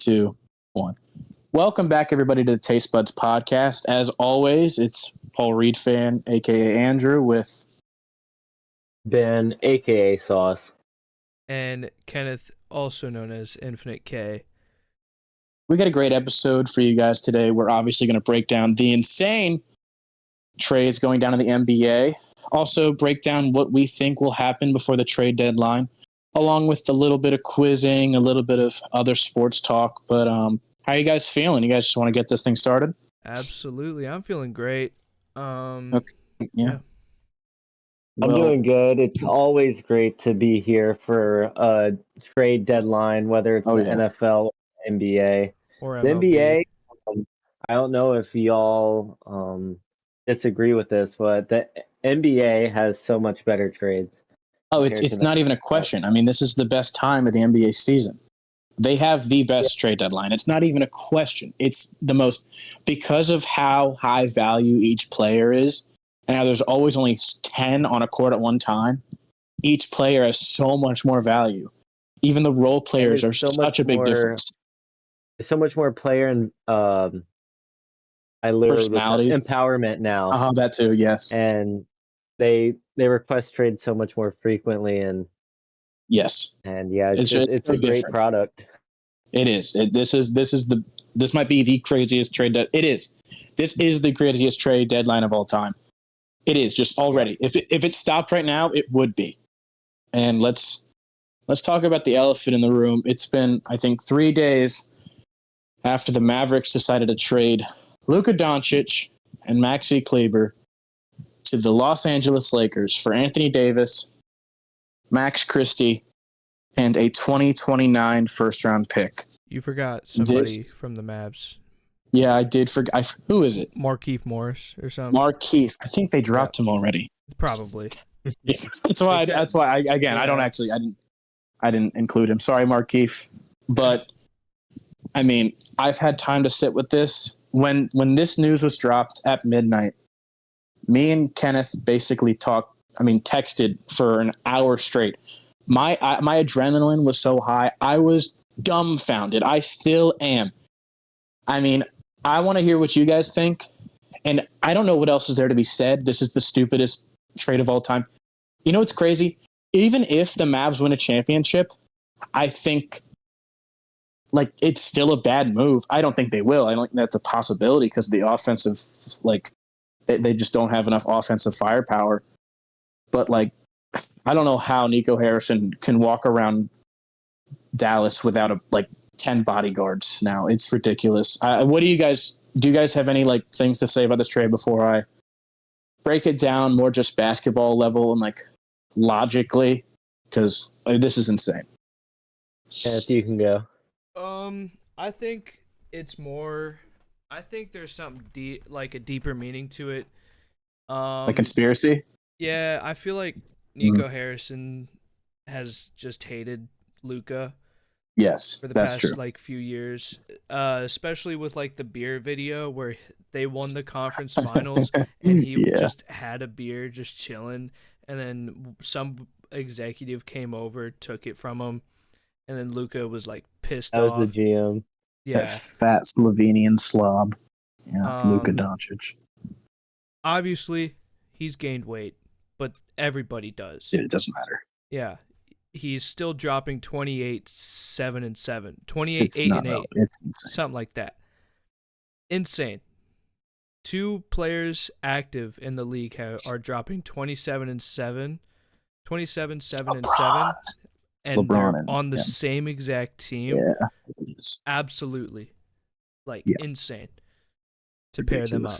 Two, one. Welcome back, everybody, to the Tastebuds podcast. As always, it's Paul Reed fan, aka Andrew, with Ben, aka Sauce. And Kenneth, also known as Infinite K. We got a great episode for you guys today. We're obviously going to break down the insane trades going down in the NBA. Also, break down what we think will happen before the trade deadline, along with a little bit of quizzing, a little bit of other sports talk. But how are you guys feeling? You guys just want to get this thing started? Absolutely. I'm feeling great. Okay. Yeah. I'm doing good. It's always great to be here for a trade deadline, whether it's the NFL or NBA. Or The MLB. NBA, I don't know if y'all disagree with this, but the NBA has so much better trades. Oh, it's not even a question. I mean, this is the best time of the NBA season. They have the best trade deadline. It's not even a question. It's the most, because of how high value each player is, and how there's always only 10 on a court at one time. Each player has so much more value. Even the role players are such a big difference. There's so much more player and personality, empowerment now. That too, yes. And they request trades so much more frequently, and yes, and yeah, it's a great product. It is. This might be the craziest trade. It is. This is the craziest trade deadline of all time. It is just already. Yeah. If it stopped right now, it would be. And let's talk about the elephant in the room. It's been, I think, 3 days after the Mavericks decided to trade Luka Doncic and Maxi Kleber to the Los Angeles Lakers for Anthony Davis, Max Christie, and a 2029 first-round pick. You forgot somebody from the Mavs. Yeah, I did forget. Who is it? Markieff Morris or something. Markieff. I think they dropped him already. Probably. Yeah, that's why. I didn't include him. Sorry, Markieff. But I mean, I've had time to sit with this. When this news was dropped at midnight, me and Kenneth basically texted for an hour straight. My adrenaline was so high, I was dumbfounded. I still am. I mean, I want to hear what you guys think, and I don't know what else is there to be said. This is the stupidest trade of all time. You know what's crazy? Even if the Mavs win a championship, I think it's still a bad move. I don't think they will. I don't think that's a possibility because the offensive, they just don't have enough offensive firepower. But I don't know how Nico Harrison can walk around Dallas without 10 bodyguards now. It's ridiculous. Do you guys have any things to say about this trade before I break it down more just basketball level and logically? Because this is insane. If you can go. I think it's more. I think there's something a deeper meaning to it. Like conspiracy? Yeah, I feel like Nico Harrison has just hated Luka. Yes, for the that's past true. Few years, especially with the beer video where they won the conference finals and he just had a beer just chilling, and then some executive came over, took it from him, and then Luka was pissed off. That was the GM. Yeah, that fat Slovenian slob. Yeah, Luka Doncic. Obviously, he's gained weight, but everybody does. It doesn't matter. Yeah. He's still dropping 28, 7 and 7, 28, 8 and 8, it's insane. Something like that. Insane. 2 players active in the league are dropping 27 and 7, 27, 7 and 7, and they're on the same exact team. Yeah, absolutely, insane to pair them up.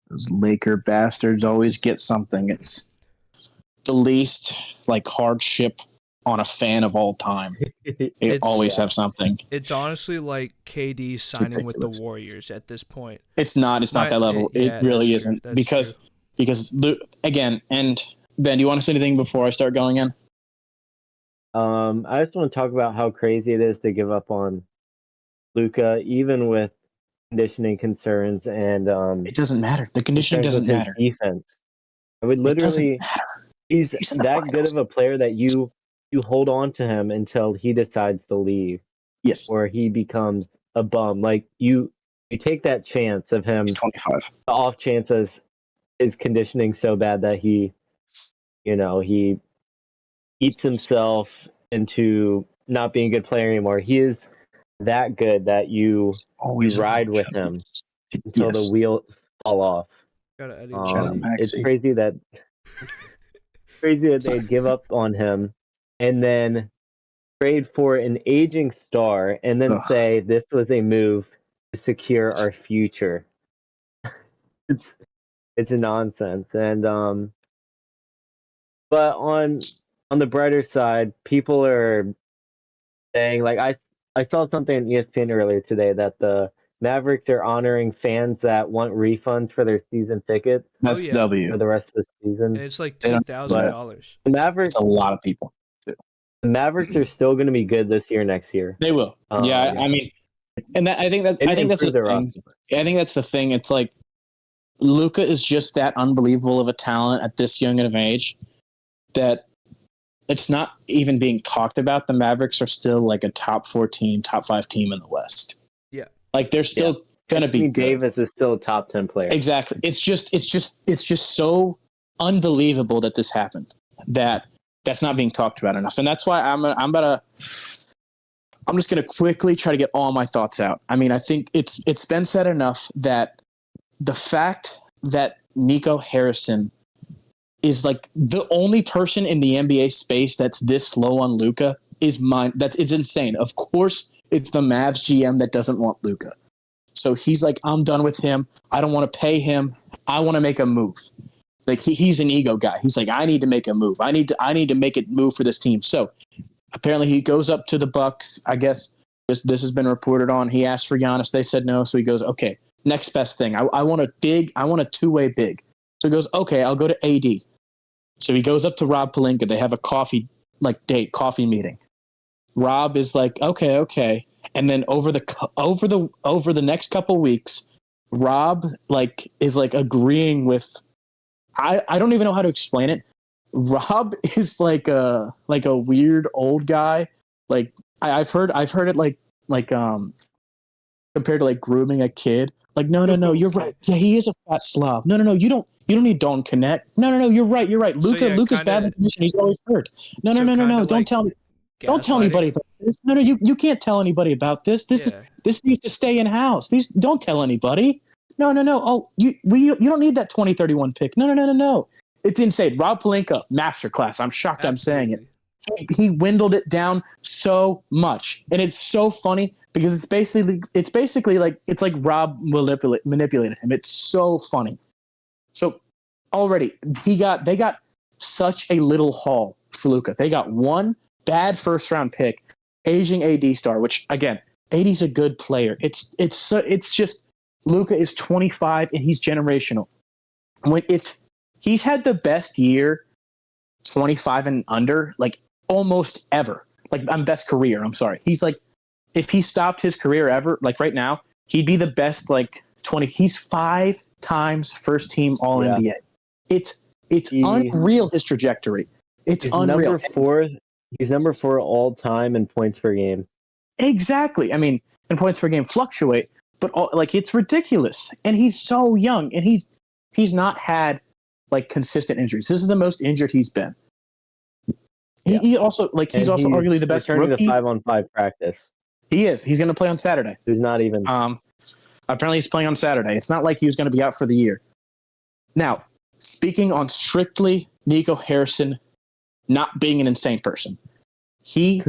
Those Laker bastards always get something. It's the least hardship on a fan of all time. They always have something. It's honestly like KD signing with the Warriors at this point. It's not that level. It really isn't. Because again, and Ben, do you want to say anything before I start going in? I just want to talk about how crazy it is to give up on Luka, even with conditioning concerns, and it doesn't matter. The conditioning doesn't matter. Defense. I would literally. He's that good of a player that you hold on to him until he decides to leave. Yes. or he becomes a bum. Like you take that chance of him. He's 25. The off chances is conditioning so bad that he eats himself into not being a good player anymore. He is that good that you ride with him until the wheels fall off. It's crazy that they give up on him and then trade for an aging star and then say this was a move to secure our future. It's a nonsense. And but on the brighter side, people are saying, like, I saw something on ESPN earlier today that the Mavericks are honoring fans that want refunds for their season tickets. That's W for the rest of the season. And it's like $2,000. The Mavericks, a lot of people. The Mavericks are still going to be good this year, next year. They will. I mean, and I think that's the thing. I think that's the thing. It's like Luka is just that unbelievable of a talent at this young of an age that it's not even being talked about. The Mavericks are still like a top 4 team, top 5 team in the West. Yeah. Like they're still going to be good. Davis is still a top 10 player. Exactly. It's just so unbelievable that this happened, that's not being talked about enough. And that's why I'm just going to quickly try to get all my thoughts out. I mean, I think it's been said enough that the fact that Nico Harrison is like the only person in the NBA space that's this low on Luka is mine. It's insane. Of course, it's the Mavs GM that doesn't want Luka. So he's like, I'm done with him. I don't want to pay him. I want to make a move. Like he's an ego guy. He's like, I need to make a move. I need to make a move for this team. So apparently he goes up to the Bucks. I guess this has been reported on. He asked for Giannis. They said no. So he goes, okay, next best thing. I want a two-way big. So he goes, okay, I'll go to AD. So he goes up to Rob Pelinka. They have a coffee meeting. Rob is like, okay. And then over the next couple weeks, Rob is agreeing with. I don't even know how to explain it. Rob is like a weird old guy. Like I've heard it like compared to like grooming a kid. Like no, you're right. Yeah, he is a fat slob. No, you don't need Don't Connect. No, you're right. Luka's bad in condition. He's always hurt. No. Don't tell me. Don't tell anybody about this. No, you can't tell anybody about this. This needs to stay in house. Don't tell anybody. No. Oh, you don't need that 2031 pick. No. It's insane. Rob Pelinka, masterclass. I'm shocked I'm saying it. He dwindled it down so much, and it's so funny because it's basically like Rob manipulated him. It's so funny. So already they got such a little haul for Luka. They got one bad first round pick, aging AD star, which again, AD's a good player. It's just Luka is 25 and he's generational. If he's had the best year, 25 and under, like almost ever, like best career. I'm sorry. He's like, if he stopped his career ever, like right now, he'd be the best 20. He's 5 times first team All NBA. It's unreal, his trajectory. It's unreal. He's number 4 all time in points per game. Exactly. I mean, and points per game fluctuate, but it's ridiculous. And he's so young, and he's not had consistent injuries. This is the most injured he's been. He also he's also arguably the best rookie. The 5-on-5 practice. He is. He's going to play on Saturday. He's not even. Apparently he's playing on Saturday. It's not like he was going to be out for the year. Now, speaking on strictly Nico Harrison not being an insane person, he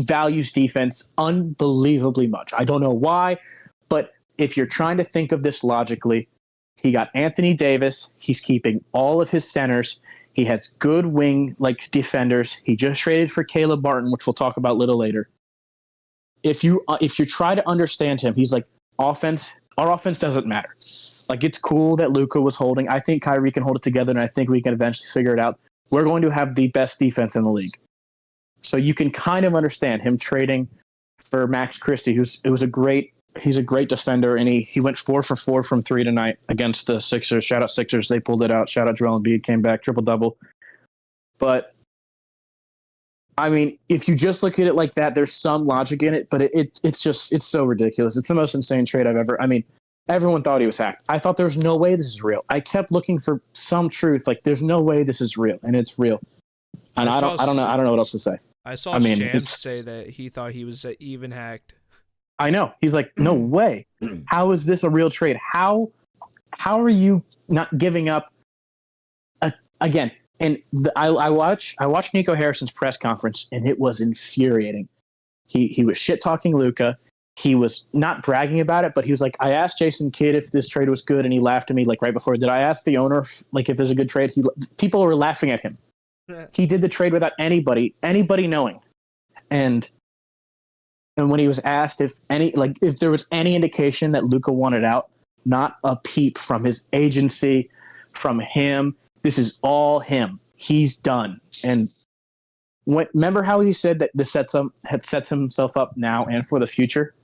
values defense unbelievably much. I don't know why, but if you're trying to think of this logically, he got Anthony Davis. He's keeping all of his centers. He has good wing defenders. He just traded for Caleb Martin, which we'll talk about a little later. If you try to understand him, he's like, offense. Our offense doesn't matter. It's cool that Luka was holding. I think Kyrie can hold it together, and I think we can eventually figure it out. We're going to have the best defense in the league. So you can kind of understand him trading for Max Christie, he's a great defender, and he went 4 for 4 from 3 tonight against the Sixers. Shout out Sixers. They pulled it out. Shout out Joel Embiid, came back, triple-double. But I mean, if you just look at it like that, there's some logic in it, but it's so ridiculous. It's the most insane trade I've ever. I mean, everyone thought he was hacked. I thought there's no way this is real. I kept looking for some truth. Like, there's no way this is real, and it's real. And I don't know. I don't know what else to say. I saw Shams say that he thought he was even hacked. I know. He's like, no way. How is this a real trade? How are you not giving up again? And I watched Nico Harrison's press conference, and it was infuriating. He was shit talking Luka. He was not bragging about it, but he was like, I asked Jason Kidd if this trade was good, and he laughed at me like right before. Did I ask the owner if there's a good trade? People were laughing at him. He did the trade without anybody knowing. And when he was asked if there was any indication that Luka wanted out, not a peep from his agency, from him. This is all him. He's done. And remember how he said that this sets himself up now and for the future?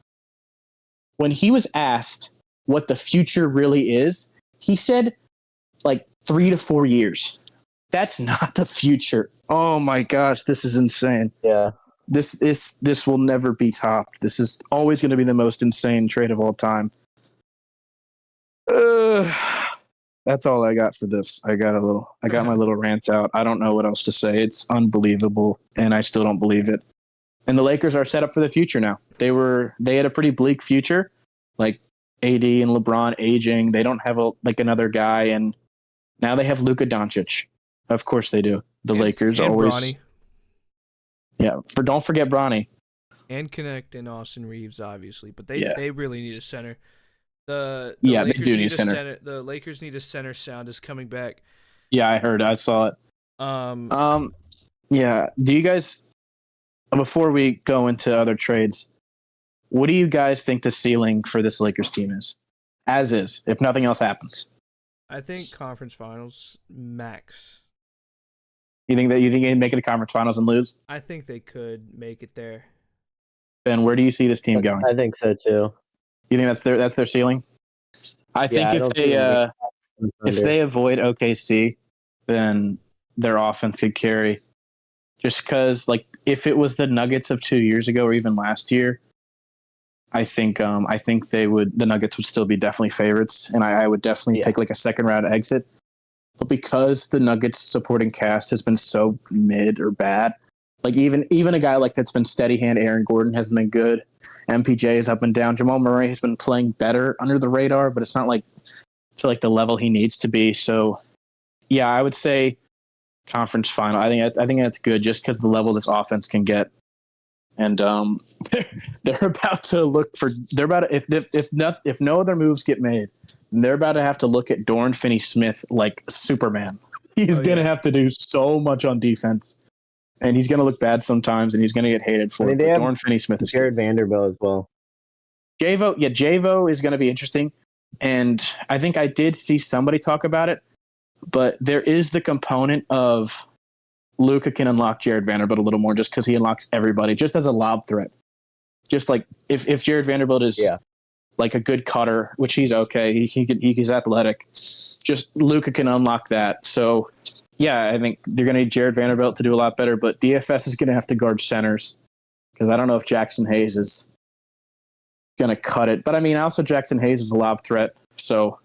When he was asked what the future really is, he said like 3 to 4 years. That's not the future. Oh my gosh, this is insane. Yeah. This will never be topped. This is always going to be the most insane trade of all time. That's all I got for this. I got my little rant out. I don't know what else to say. It's unbelievable, and I still don't believe it. And the Lakers are set up for the future now. They had a pretty bleak future, like AD and LeBron aging. They don't have another guy, and now they have Luka Doncic. Of course they do. The Lakers and always. Bronny. Yeah, don't forget Bronny. And Connect and Austin Reeves, obviously, but they really need a center. The they Lakers do need a center. The Lakers need a center. Sound is coming back. Yeah, I heard. I saw it. Yeah. Do you guys? Before we go into other trades, what do you guys think the ceiling for this Lakers team is? As is, if nothing else happens. I think conference finals max. You think they'd make it to conference finals and lose? I think they could make it there. Ben, where do you see this team going? I think so too. You think that's their ceiling? I think if they avoid OKC, then their offense could carry. Just because, if it was the Nuggets of 2 years ago or even last year, I think the Nuggets would still be definitely favorites, and I would definitely take a second round exit. But because the Nuggets supporting cast has been so mid or bad, even a guy that's been steady hand, Aaron Gordon hasn't been good. MPJ is up and down. Jamal Murray has been playing better under the radar, but it's not to the level he needs to be. So, yeah, I would say conference final. I think that's good just because the level this offense can get. And they're about to look for. They're about to, if no other moves get made, they're about to have to look at Dorian Finney-Smith like Superman. He's gonna have to do so much on defense. And he's going to look bad sometimes, and he's going to get hated for it. Dorian Finney-Smith is Jared Vanderbilt as well. Javo is going to be interesting. And I think I did see somebody talk about it, but there is the component of Luka can unlock Jared Vanderbilt a little more just because he unlocks everybody, just as a lob threat. Just if Jared Vanderbilt is a good cutter, which he's okay, he's athletic. Just Luka can unlock that. So. Yeah, I think they're going to need Jared Vanderbilt to do a lot better, but DFS is going to have to guard centers because I don't know if Jackson Hayes is going to cut it. But I mean, also Jackson Hayes is a lob threat, so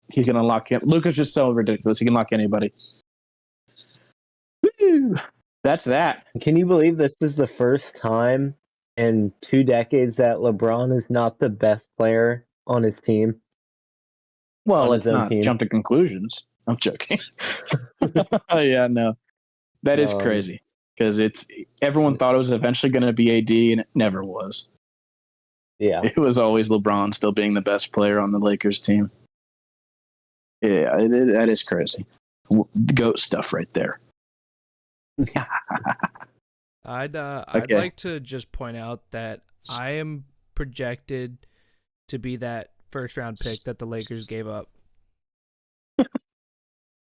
he can unlock him. Luka's just so ridiculous; he can lock anybody. Woo! That's that. Can you believe this is the first time in 2 decades that LeBron is not the best player on his team? Well, let's not jump to conclusions. I'm joking. Yeah, no. That is crazy because everyone thought it was eventually going to be AD and it never was. Yeah. It was always LeBron still being the best player on the Lakers team. Yeah, that is crazy. GOAT stuff right there. I'd like to just point out that I am projected to be that first round pick that the Lakers gave up.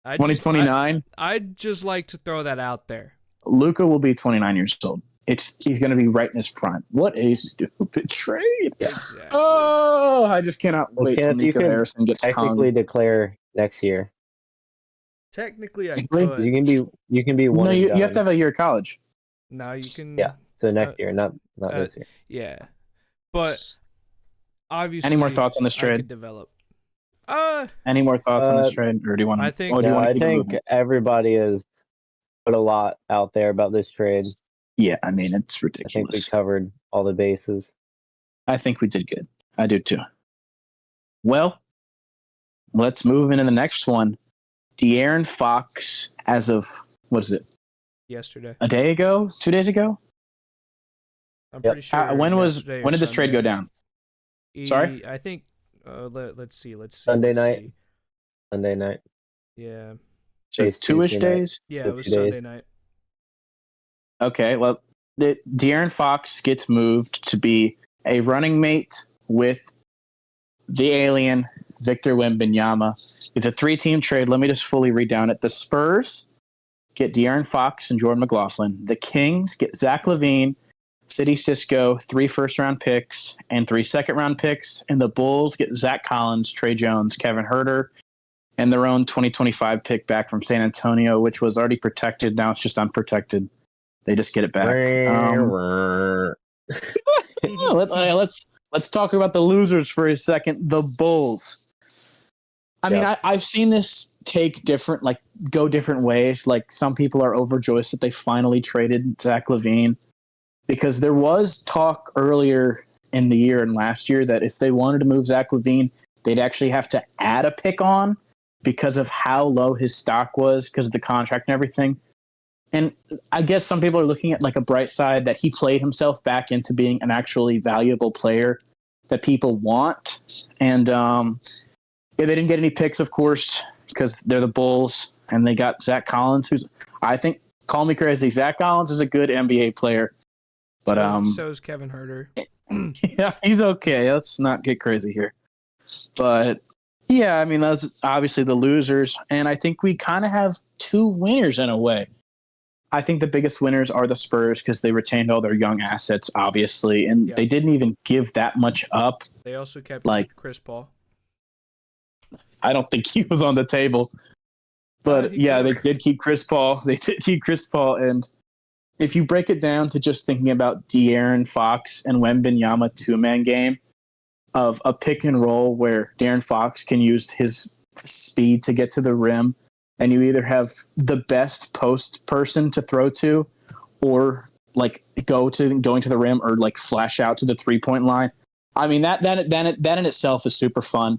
2029? I'd just like to throw that out there. Luka will be 29 years old. He's going to be right in his prime. What a stupid trade. Exactly. Oh, I just cannot wait till Nico Harrison gets technically declare next year. Technically, I could. You can be one. No, you have to have a year of college. Now you can. Yeah. So next year, not this year. Yeah, but obviously, Any more thoughts on this I trade? could develop. Any more thoughts on this trade, or do you want to? I think. Do you No, want to I keep think moving? everybody has put a lot out there about this trade. Yeah, I mean it's I think we ridiculous. covered all the bases. I think we did good. I do too. Well, let's move into the next one. De'Aaron Fox, as of what is it? Yesterday. A day ago? 2 days ago? I'm pretty sure. When yesterday or did this trade Sunday. go down? Sorry? I think. Let's see. Sunday night. Sunday night. Yeah. So Today's 2-ish Tuesday night. days? Yeah, So it was 2 days. Sunday night. Okay, well, De'Aaron Fox gets moved to be a running mate with the alien, Victor Wembanyama. It's a 3-team trade. Let me just fully read down it. The Spurs get De'Aaron Fox and Jordan McLaughlin. The Kings get Zach LaVine, City Cisco, 3 first-round picks, and 3 second-round picks. And the Bulls get Zach Collins, Trey Jones, Kevin Huerter, and their own 2025 pick back from San Antonio, which was already protected. Now it's just unprotected. They just get it back. Let's talk about the losers for a second. The Bulls. I mean, I've seen this go different ways. Like some people are overjoyed that they finally traded Zach LaVine, because there was talk earlier in the year and last year that if they wanted to move Zach LaVine, they'd actually have to add a pick on because of how low his stock was because of the contract and everything. And I guess some people are looking at like a bright side that he played himself back into being an actually valuable player that people want. And they didn't get any picks, of course, because they're the Bulls, and they got Zach Collins, who's, I think, call me crazy, Zach Collins is a good NBA player. But so is Kevin Huerter. Yeah, he's okay. Let's not get crazy here. But yeah, I mean, that's obviously the losers, and I think we kind of have 2 winners in a way. I think the biggest winners are the Spurs because they retained all their young assets, obviously, and they didn't even give that much up. They also kept Chris Paul. I don't think he was on the table. But yeah, they did keep Chris Paul. They did keep Chris Paul. And if you break it down to just thinking about De'Aaron Fox and Wembanyama 2-man game of a pick and roll where De'Aaron Fox can use his speed to get to the rim, and you either have the best post person to throw to, or like going to the rim, or like flash out to the 3-point line. I mean that in itself is super fun.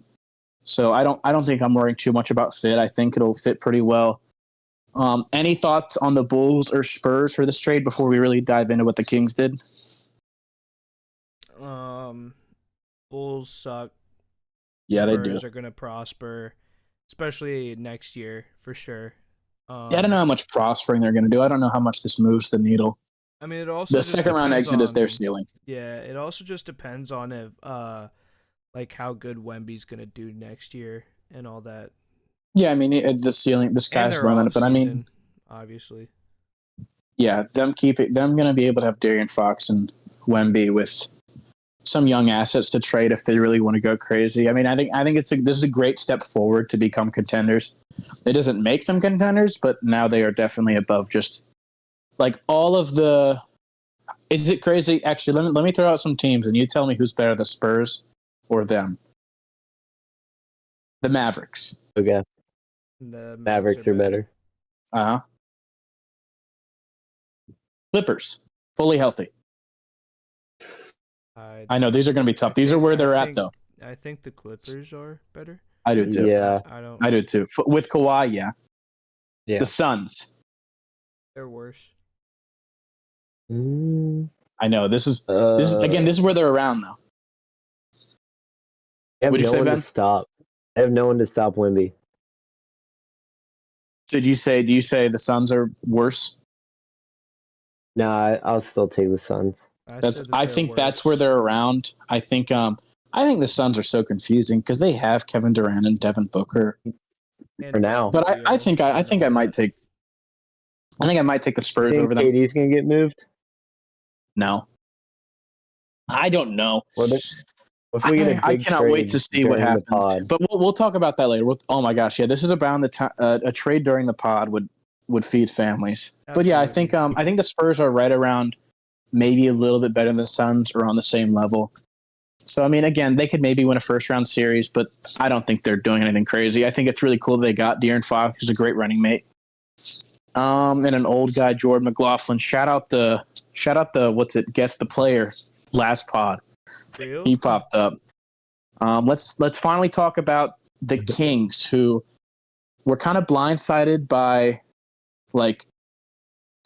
So I don't think I'm worrying too much about fit. I think it'll fit pretty well. Any thoughts on the Bulls or Spurs for this trade before we really dive into what the Kings did? Bulls suck. Yeah, Spurs they do. Are going to prosper, especially next year for sure. I don't know how much prospering they're going to do. I don't know how much this moves the needle. I mean, it also the second round exit is their ceiling. Yeah, it also just depends on if like how good Wemby's going to do next year and all that. Yeah, I mean the ceiling, the sky's the limit. But I mean, obviously, yeah, them going to be able to have De'Aaron Fox and Wemby with some young assets to trade if they really want to go crazy. I mean, I think this is a great step forward to become contenders. It doesn't make them contenders, but now they are definitely above just like all of the. Is it crazy? Actually, let me throw out some teams and you tell me who's better, the Spurs or them. The Mavericks. Okay. The Mavericks are better. Uh-huh. Clippers, fully healthy. I know these are going to be tough. These are where they're at, though. I think the Clippers are better. I do too. Yeah, I do too. With Kawhi, yeah. The Suns. They're worse. I know this is where they're around though. Would you say, Ben? Stop. I have no one to stop Wemby. So do you say the Suns are worse? No, I'll still take the Suns. I think that's where they're around. I think the Suns are so confusing because they have Kevin Durant and Devin Booker for now. But I think I might take the Spurs over them. KD's gonna get moved? No, I don't know. I cannot wait to see what happens. But we'll talk about that later. Oh my gosh, yeah, this is about a trade during the pod would would feed families. Absolutely. But yeah, I think the Spurs are right around maybe a little bit better than the Suns or on the same level. So I mean, again, they could maybe win a first round series, but I don't think they're doing anything crazy. I think it's really cool they got De'Aaron Fox, who's a great running mate. And an old guy, Jordan McLaughlin. Shout out the guess the player last pod. Real? He popped up. Let's finally talk about the Kings, who were kind of blindsided by like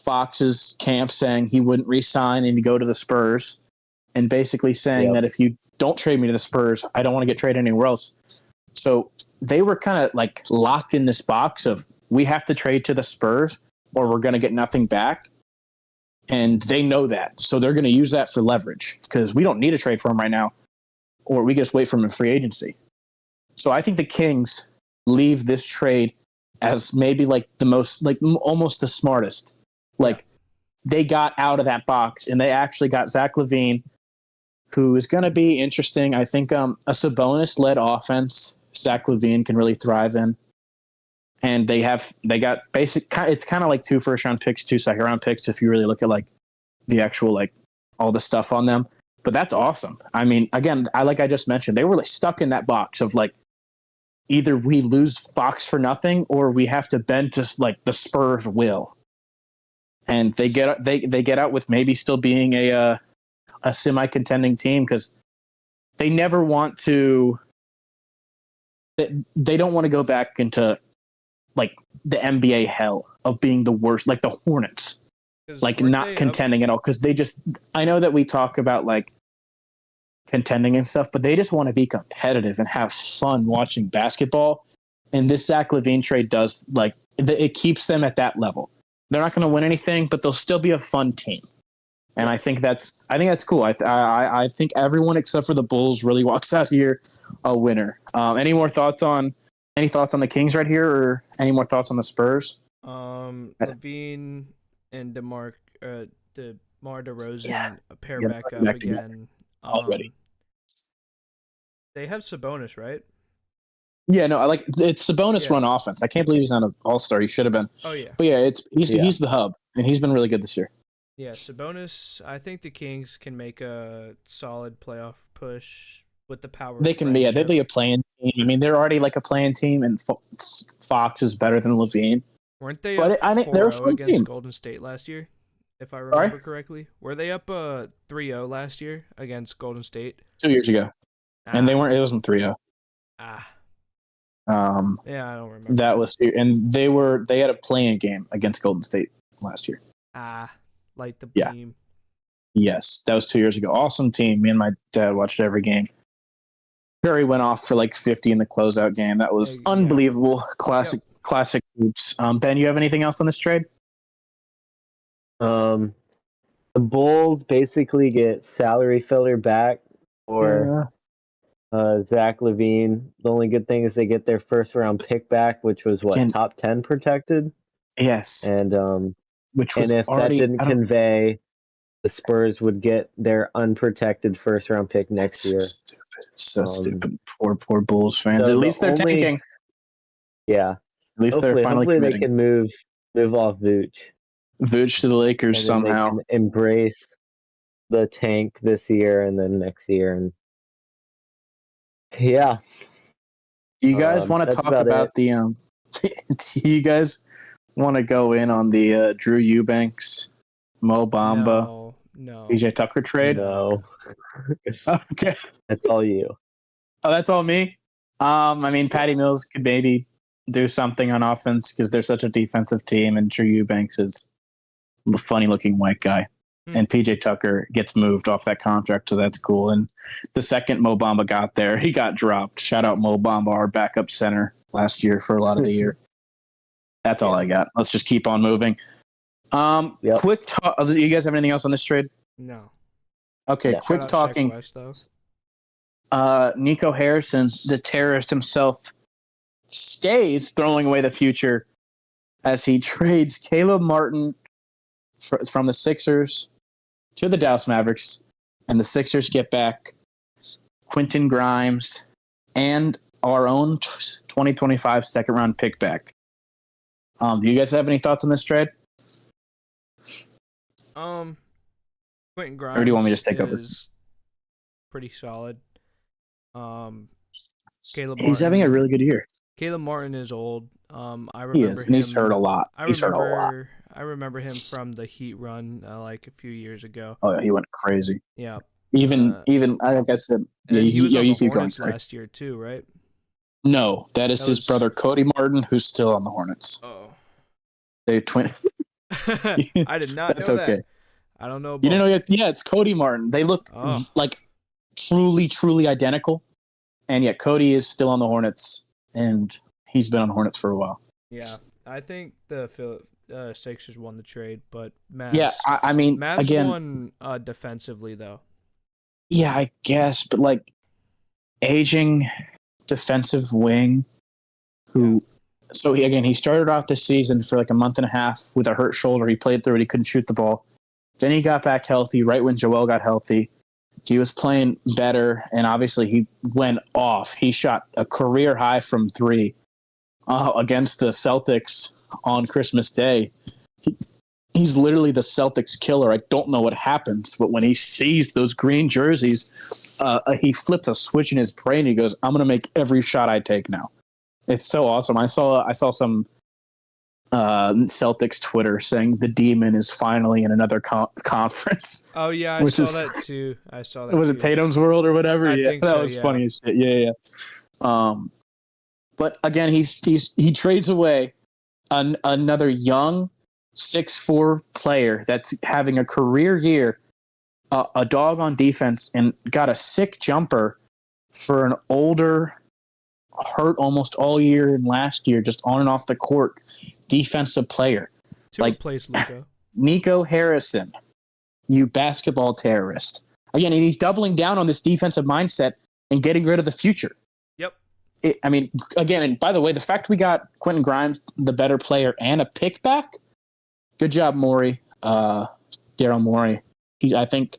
Fox's camp saying he wouldn't re-sign and go to the Spurs, and basically saying that if you don't trade me to the Spurs, I don't want to get traded anywhere else. So they were kind of like locked in this box of we have to trade to the Spurs or we're going to get nothing back. And they know that. So they're going to use that for leverage because we don't need a trade for him right now, or we just wait for him in free agency. So I think the Kings leave this trade as maybe like the most, like almost the smartest. Like they got out of that box and they actually got Zach LaVine, who is going to be interesting. I think a Sabonis-led offense Zach LaVine can really thrive in. And they got it's kind of like 2 first-round picks, 2 second-round picks if you really look at like the actual like all the stuff on them. But that's awesome. I mean, again, like I just mentioned, they were like stuck in that box of like either we lose Fox for nothing or we have to bend to like the Spurs will. And they get out with maybe still being a semi-contending team because they never want to. They don't want to go back into like the NBA hell of being the worst, like the Hornets, like not contending at all. Because I know that we talk about like contending and stuff, but they just want to be competitive and have fun watching basketball. And this Zach LaVine trade does like it keeps them at that level. They're not going to win anything, but they'll still be a fun team. And I think that's cool. I think everyone except for the Bulls really walks out here a winner. Any thoughts on the Kings right here, or any more thoughts on the Spurs? LaVine and DeMar DeRozan pair back up again. Already. They have Sabonis, right? Yeah, no, I like it's Sabonis run offense. I can't believe he's not an All-Star. He should have been. Oh yeah. But yeah, he's the hub, and he's been really good this year. Yeah, Sabonis. I think the Kings can make a solid playoff push with the power. They can be. Yeah, they'd be a playing team. I mean, they're already like a playing team, and Fox is better than LaVine. Weren't they up 4-0 against Golden State last year? If I remember correctly, were they up 3-0 last year against Golden State? 2 years ago, and they weren't. It wasn't 3-0. Yeah, I don't remember. That was, and they had a playing game against Golden State last year. Like the beam. Yes, that was 2 years ago. Awesome team. Me and my dad watched every game. Curry went off for like 50 in the closeout game. That was unbelievable. Classic hoops. Ben, you have anything else on this trade? The Bulls basically get salary filler back for Zach LaVine. The only good thing is they get their first round pick back, which was top 10 protected. Yes. And if that didn't convey, the Spurs would get their unprotected first round pick next year. So stupid. Poor Bulls fans. So at least they're tanking. Yeah. At least they're finally hopefully they can move off Vooch. Vooch to the Lakers somehow. They can embrace the tank this year and then next year. And yeah. Do you guys want to talk about the do you guys want to go in on the Drew Eubanks, Mo Bamba, PJ Tucker trade? No. Okay. That's all you. Oh, that's all me? I mean, Patty Mills could maybe do something on offense because they're such a defensive team, and Drew Eubanks is the funny-looking white guy. And PJ Tucker gets moved off that contract, so that's cool. And the second Mo Bamba got there, he got dropped. Shout out Mo Bamba, our backup center last year for a lot of the year. That's all I got. Let's just keep on moving. Quick talk. You guys have anything else on this trade? No. Okay, quick talking. Nico Harrison, the terrorist himself, stays throwing away the future as he trades Caleb Martin from the Sixers to the Dallas Mavericks, and the Sixers get back Quentin Grimes and our own 2025 second-round pick back. Do you guys have any thoughts on this trade? Quentin Grimes Or do you want me to just take over? is pretty solid. Caleb He's having a really good year. Caleb Martin is old. I remember He is, and he's hurt a lot. I remember him from the Heat run like a few years ago. Oh yeah, he went crazy. Yeah. Even like I said, yeah, he was on the keep Hornets going, last year too, right? No, that is his brother Cody Martin, who's still on the Hornets. Oh, They're twins. I did not know That's okay. that. I don't know. You didn't know yet? Yeah, it's Cody Martin. They look like truly identical, and yet Cody is still on the Hornets, and he's been on the Hornets for a while. Yeah, I think the Sixers won the trade, but Mavs. Yeah, I mean, Mavs again, won defensively though. Yeah, I guess, but like aging defensive wing who. So he started off this season for like a month and a half with a hurt shoulder. He played through it. He couldn't shoot the ball. Then he got back healthy right when Joel got healthy. He was playing better, and obviously he went off. He shot a career high from 3 against the Celtics on Christmas Day. He's literally the Celtics killer. I don't know what happens, but when he sees those green jerseys, he flips a switch in his brain. He goes, "I'm going to make every shot I take now." It's so awesome. I saw some Celtics Twitter saying the Demon is finally in another conference. Oh yeah, I saw that too. Was it Tatum's World or whatever? I think so, that was funny as shit. Yeah. But again, he trades away another young 6'4" player that's having a career year, a dog on defense, and got a sick jumper for an older, hurt almost all year and last year, just on and off the court defensive player. To replace Luka. Nico Harrison, you basketball terrorist. Again, he's doubling down on this defensive mindset and getting rid of the future. Yep. Again, and by the way, the fact we got Quentin Grimes, the better player, and a pick back, good job, Morey. Daryl Morey. I think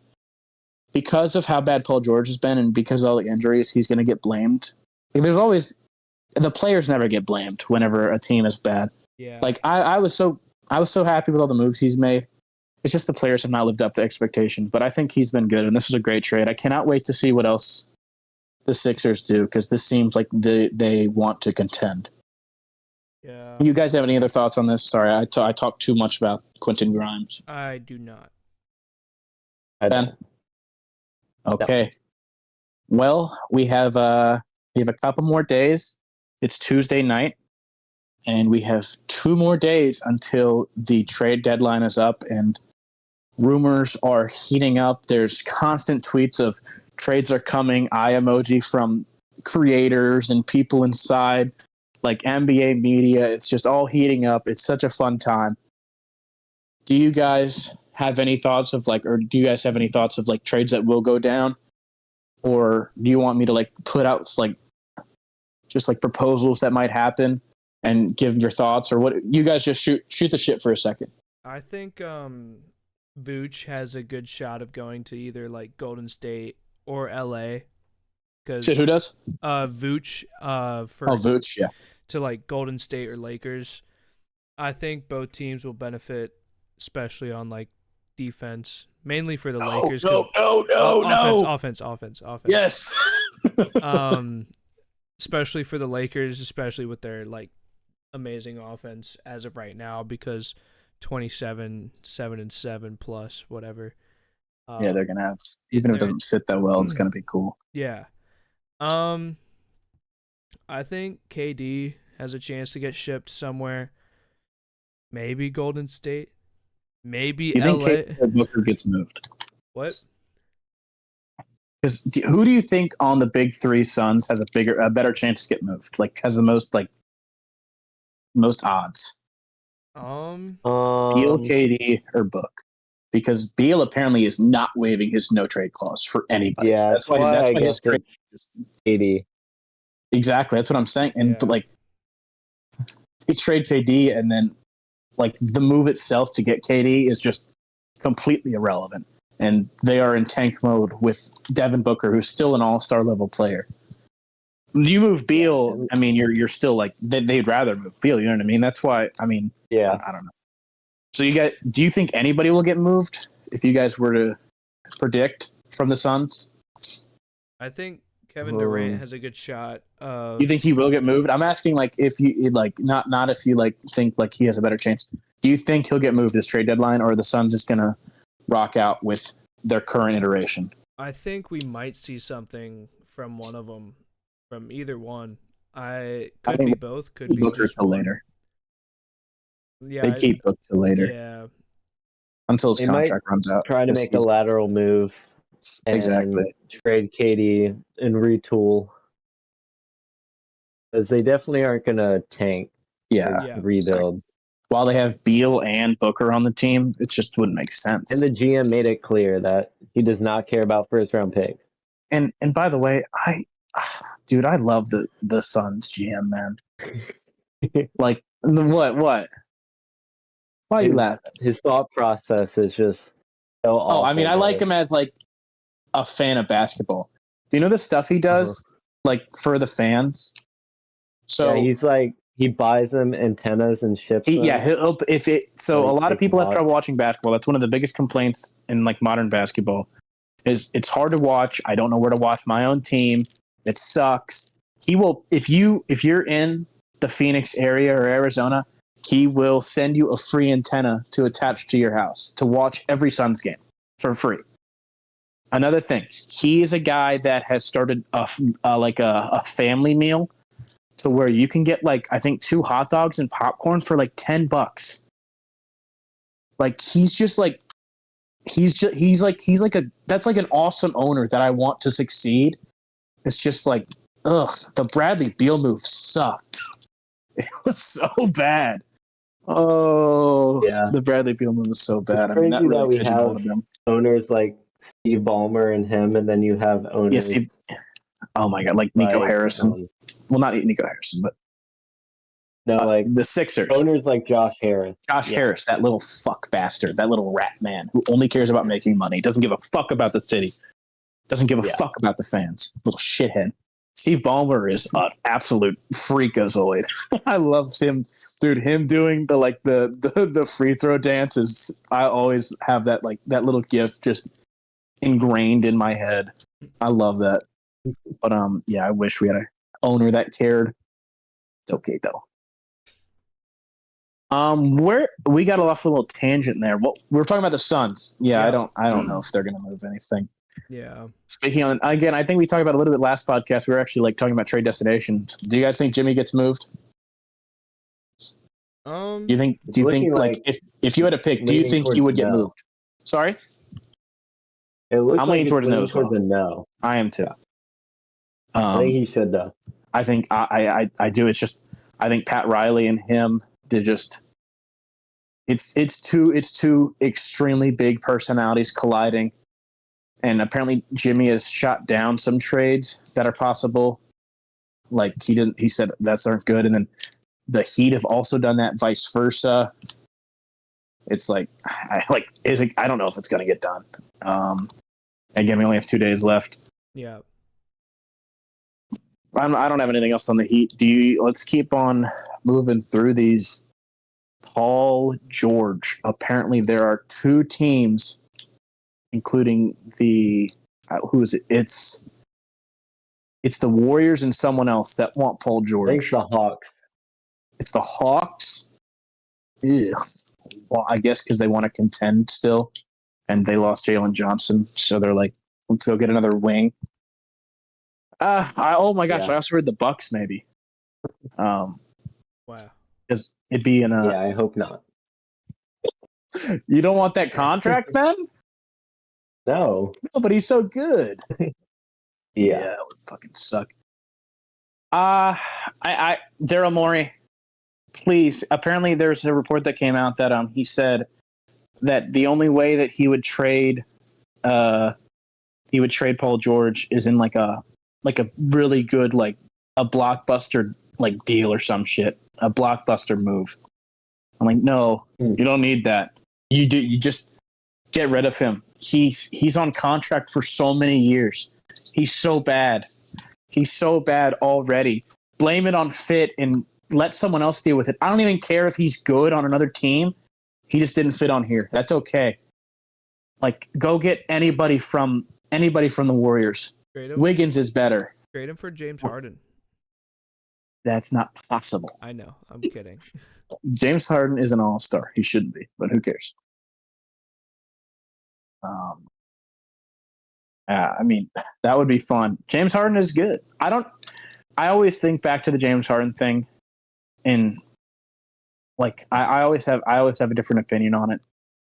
because of how bad Paul George has been and because of all the injuries, he's going to get blamed. There's always the players never get blamed whenever a team is bad. Yeah. Like I was so happy with all the moves he's made. It's just the players have not lived up to expectation. But I think he's been good, and this was a great trade. I cannot wait to see what else the Sixers do, because this seems like they want to contend. Yeah. You guys have any other thoughts on this? Sorry, I talked too much about Quentin Grimes. I do not. Ben? Okay. No. Well, we have a couple more days. It's Tuesday night, and we have 2 more days until the trade deadline is up, and rumors are heating up. There's constant tweets of trades are coming, eye emoji from creators and people inside, like NBA media. It's just all heating up. It's such a fun time. Do you guys have any thoughts of trades that will go down? Or do you want me to put out just proposals that might happen and give your thoughts, or what? You guys just shoot the shit for a second. I think Vooch has a good shot of going to either Golden State or LA. Who does? Vooch. Vooch, yeah. To Golden State or Lakers. I think both teams will benefit, especially on defense, mainly for the Lakers. No. Offense. Yes. Especially for the Lakers, especially with their amazing offense as of right now, because 7-7 plus whatever. Yeah, they're gonna have, even if it doesn't fit that well, it's gonna be cool. Yeah. I think KD has a chance to get shipped somewhere. Maybe Golden State. Maybe you LA. Think KD or Booker gets moved? What? Because who do you think on the big 3 Suns has a better chance to get moved? Has the most odds? Beal, KD, or Book? Because Beal apparently is not waiving his no trade clause for anybody. Yeah, that's why I guess it's KD. Exactly, that's what I'm saying. And they trade KD, and then the move itself to get KD is just completely irrelevant. And they are in tank mode with Devin Booker, who's still an all-star level player. You move Beal, I mean, you're still like they'd rather move Beal. You know what I mean? That's why. I mean, I don't know. So do you think anybody will get moved if you guys were to predict from the Suns? I think Kevin Durant has a good shot. You think he will get moved? I'm asking like if you like not if you like think like he has a better chance. Do you think he'll get moved this trade deadline, or are the Suns just gonna rock out with their current iteration? I think we might see something from one of them, from either one. I could be both. Could be Booker just till one. later. Yeah, they keep Booker till later. Yeah, until his contract runs out. Try to make a lateral move. Exactly. Trade Katie and retool. Because they definitely aren't going to tank. Rebuild. While they have Beal and Booker on the team, it just wouldn't make sense. And the GM made it clear that he does not care about first round picks. And by the way, I love the Suns GM, man. Like what? Why are you laughing? His thought process is just so awful. I mean, I like him as like a fan of basketball. Do you know the stuff he does like for the fans? So he's like he buys them antennas and ships them. A lot of people have trouble watching basketball. That's one of the biggest complaints in like modern basketball. Is it's hard to watch. I don't know where to watch my own team. It sucks. He will if you're in the Phoenix area or Arizona, he will send you a free antenna to attach to your house to watch every Suns game for free. Another thing, he is a guy that has started a family meal to where you can get like I think 2 hot dogs and popcorn for like $10. Like he's like that's like an awesome owner that I want to succeed. It's just like the Bradley Beal move sucked. It was so bad. Oh, yeah. The Bradley Beal move was so bad. It's crazy that we have owners like Steve Ballmer and him, and then you have owners. Oh my God, like Nico Harrison. Well, not Nico Harrison, but like the Sixers. Owners like Josh Harris. Harris, that little fuck bastard, that little rat man who only cares about making money, doesn't give a fuck about the city, doesn't give a fuck about the fans. Little shithead. Steve Ballmer is an absolute freakazoid. I love him, dude. Him doing the free throw dances. I always have that little gif just ingrained in my head. I love that. But I wish we had an owner that cared. It's okay though. Where we got off a little tangent there. Well, we were talking about the Suns. I don't know if they're gonna move anything. Yeah. Speaking on again, I think we talked about a little bit last podcast. We were actually like talking about trade destinations. Do you guys think Jimmy gets moved? Do you think like if you had to pick, do you think he would get moved? Sorry? It looks I'm leaning towards no. Towards a no. I am too. I think he said no. I think I do. It's just I think Pat Riley and him did just it's two extremely big personalities colliding. And apparently Jimmy has shot down some trades that are possible. Like he said that's aren't good. And then the Heat have also done that vice versa. It's like, I don't know if it's going to get done. Again, we only have 2 days left. Yeah. I don't have anything else on the Heat. Let's keep on moving through these. Paul George. Apparently there are 2 teams, including the who is it? It's the Warriors and someone else that want Paul George. I think the Hawks. It's the Hawks. Ugh. Well, I guess because they want to contend still, and they lost Jalen Johnson, so they're like, let's go get another wing. Oh my gosh! Yeah. I also heard the Bucks maybe. Wow. Because it'd be in a. Yeah, I hope not. You don't want that contract, Ben? No, but he's so good. Yeah, it would fucking suck. Daryl Morey, please. Apparently, there's a report that came out that he said that the only way that he would trade Paul George is in like a really good like a blockbuster like deal or some shit, a blockbuster move. I'm like, no, you don't need that. You just get rid of him. He's on contract for so many years. He's so bad. He's so bad already. Blame it on fit and let someone else deal with it. I don't even care if he's good on another team. He just didn't fit on here. That's okay. Like, go get anybody from the Warriors. Wiggins is better. Trade him for James Harden. That's not possible. I know. I'm kidding. James Harden is an all-star. He shouldn't be, but who cares? I mean, that would be fun. James Harden is good. I always think back to the James Harden thing, and like I always have a different opinion on it,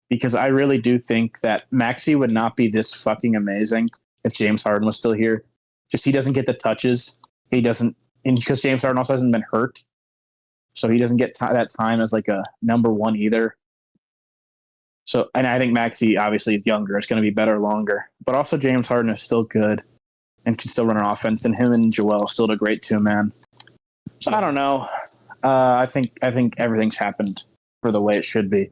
because I really do think that Maxey would not be this fucking amazing if James Harden was still here. Just he doesn't get the touches. He doesn't, and because James Harden also hasn't been hurt, so he doesn't get that time as like a number one either. So, and I think Maxey obviously is younger. It's going to be better longer. But also James Harden is still good and can still run an offense. And him and Joel still do great too, man. So I don't know. I think everything's happened for the way it should be.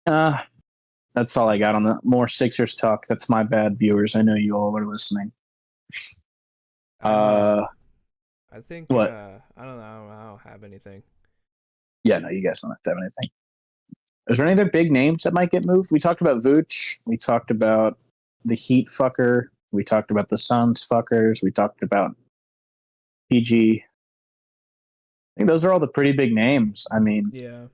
That's all I got on the more Sixers talk. That's my bad, viewers. I know you all are listening. I think what? I don't know. I don't have anything. Yeah, no, you guys don't have to have anything. Is there any other big names that might get moved? We talked about Vooch. We talked about the Heat fucker. We talked about the Suns fuckers. We talked about PG. I think those are all the pretty big names. I mean, yeah.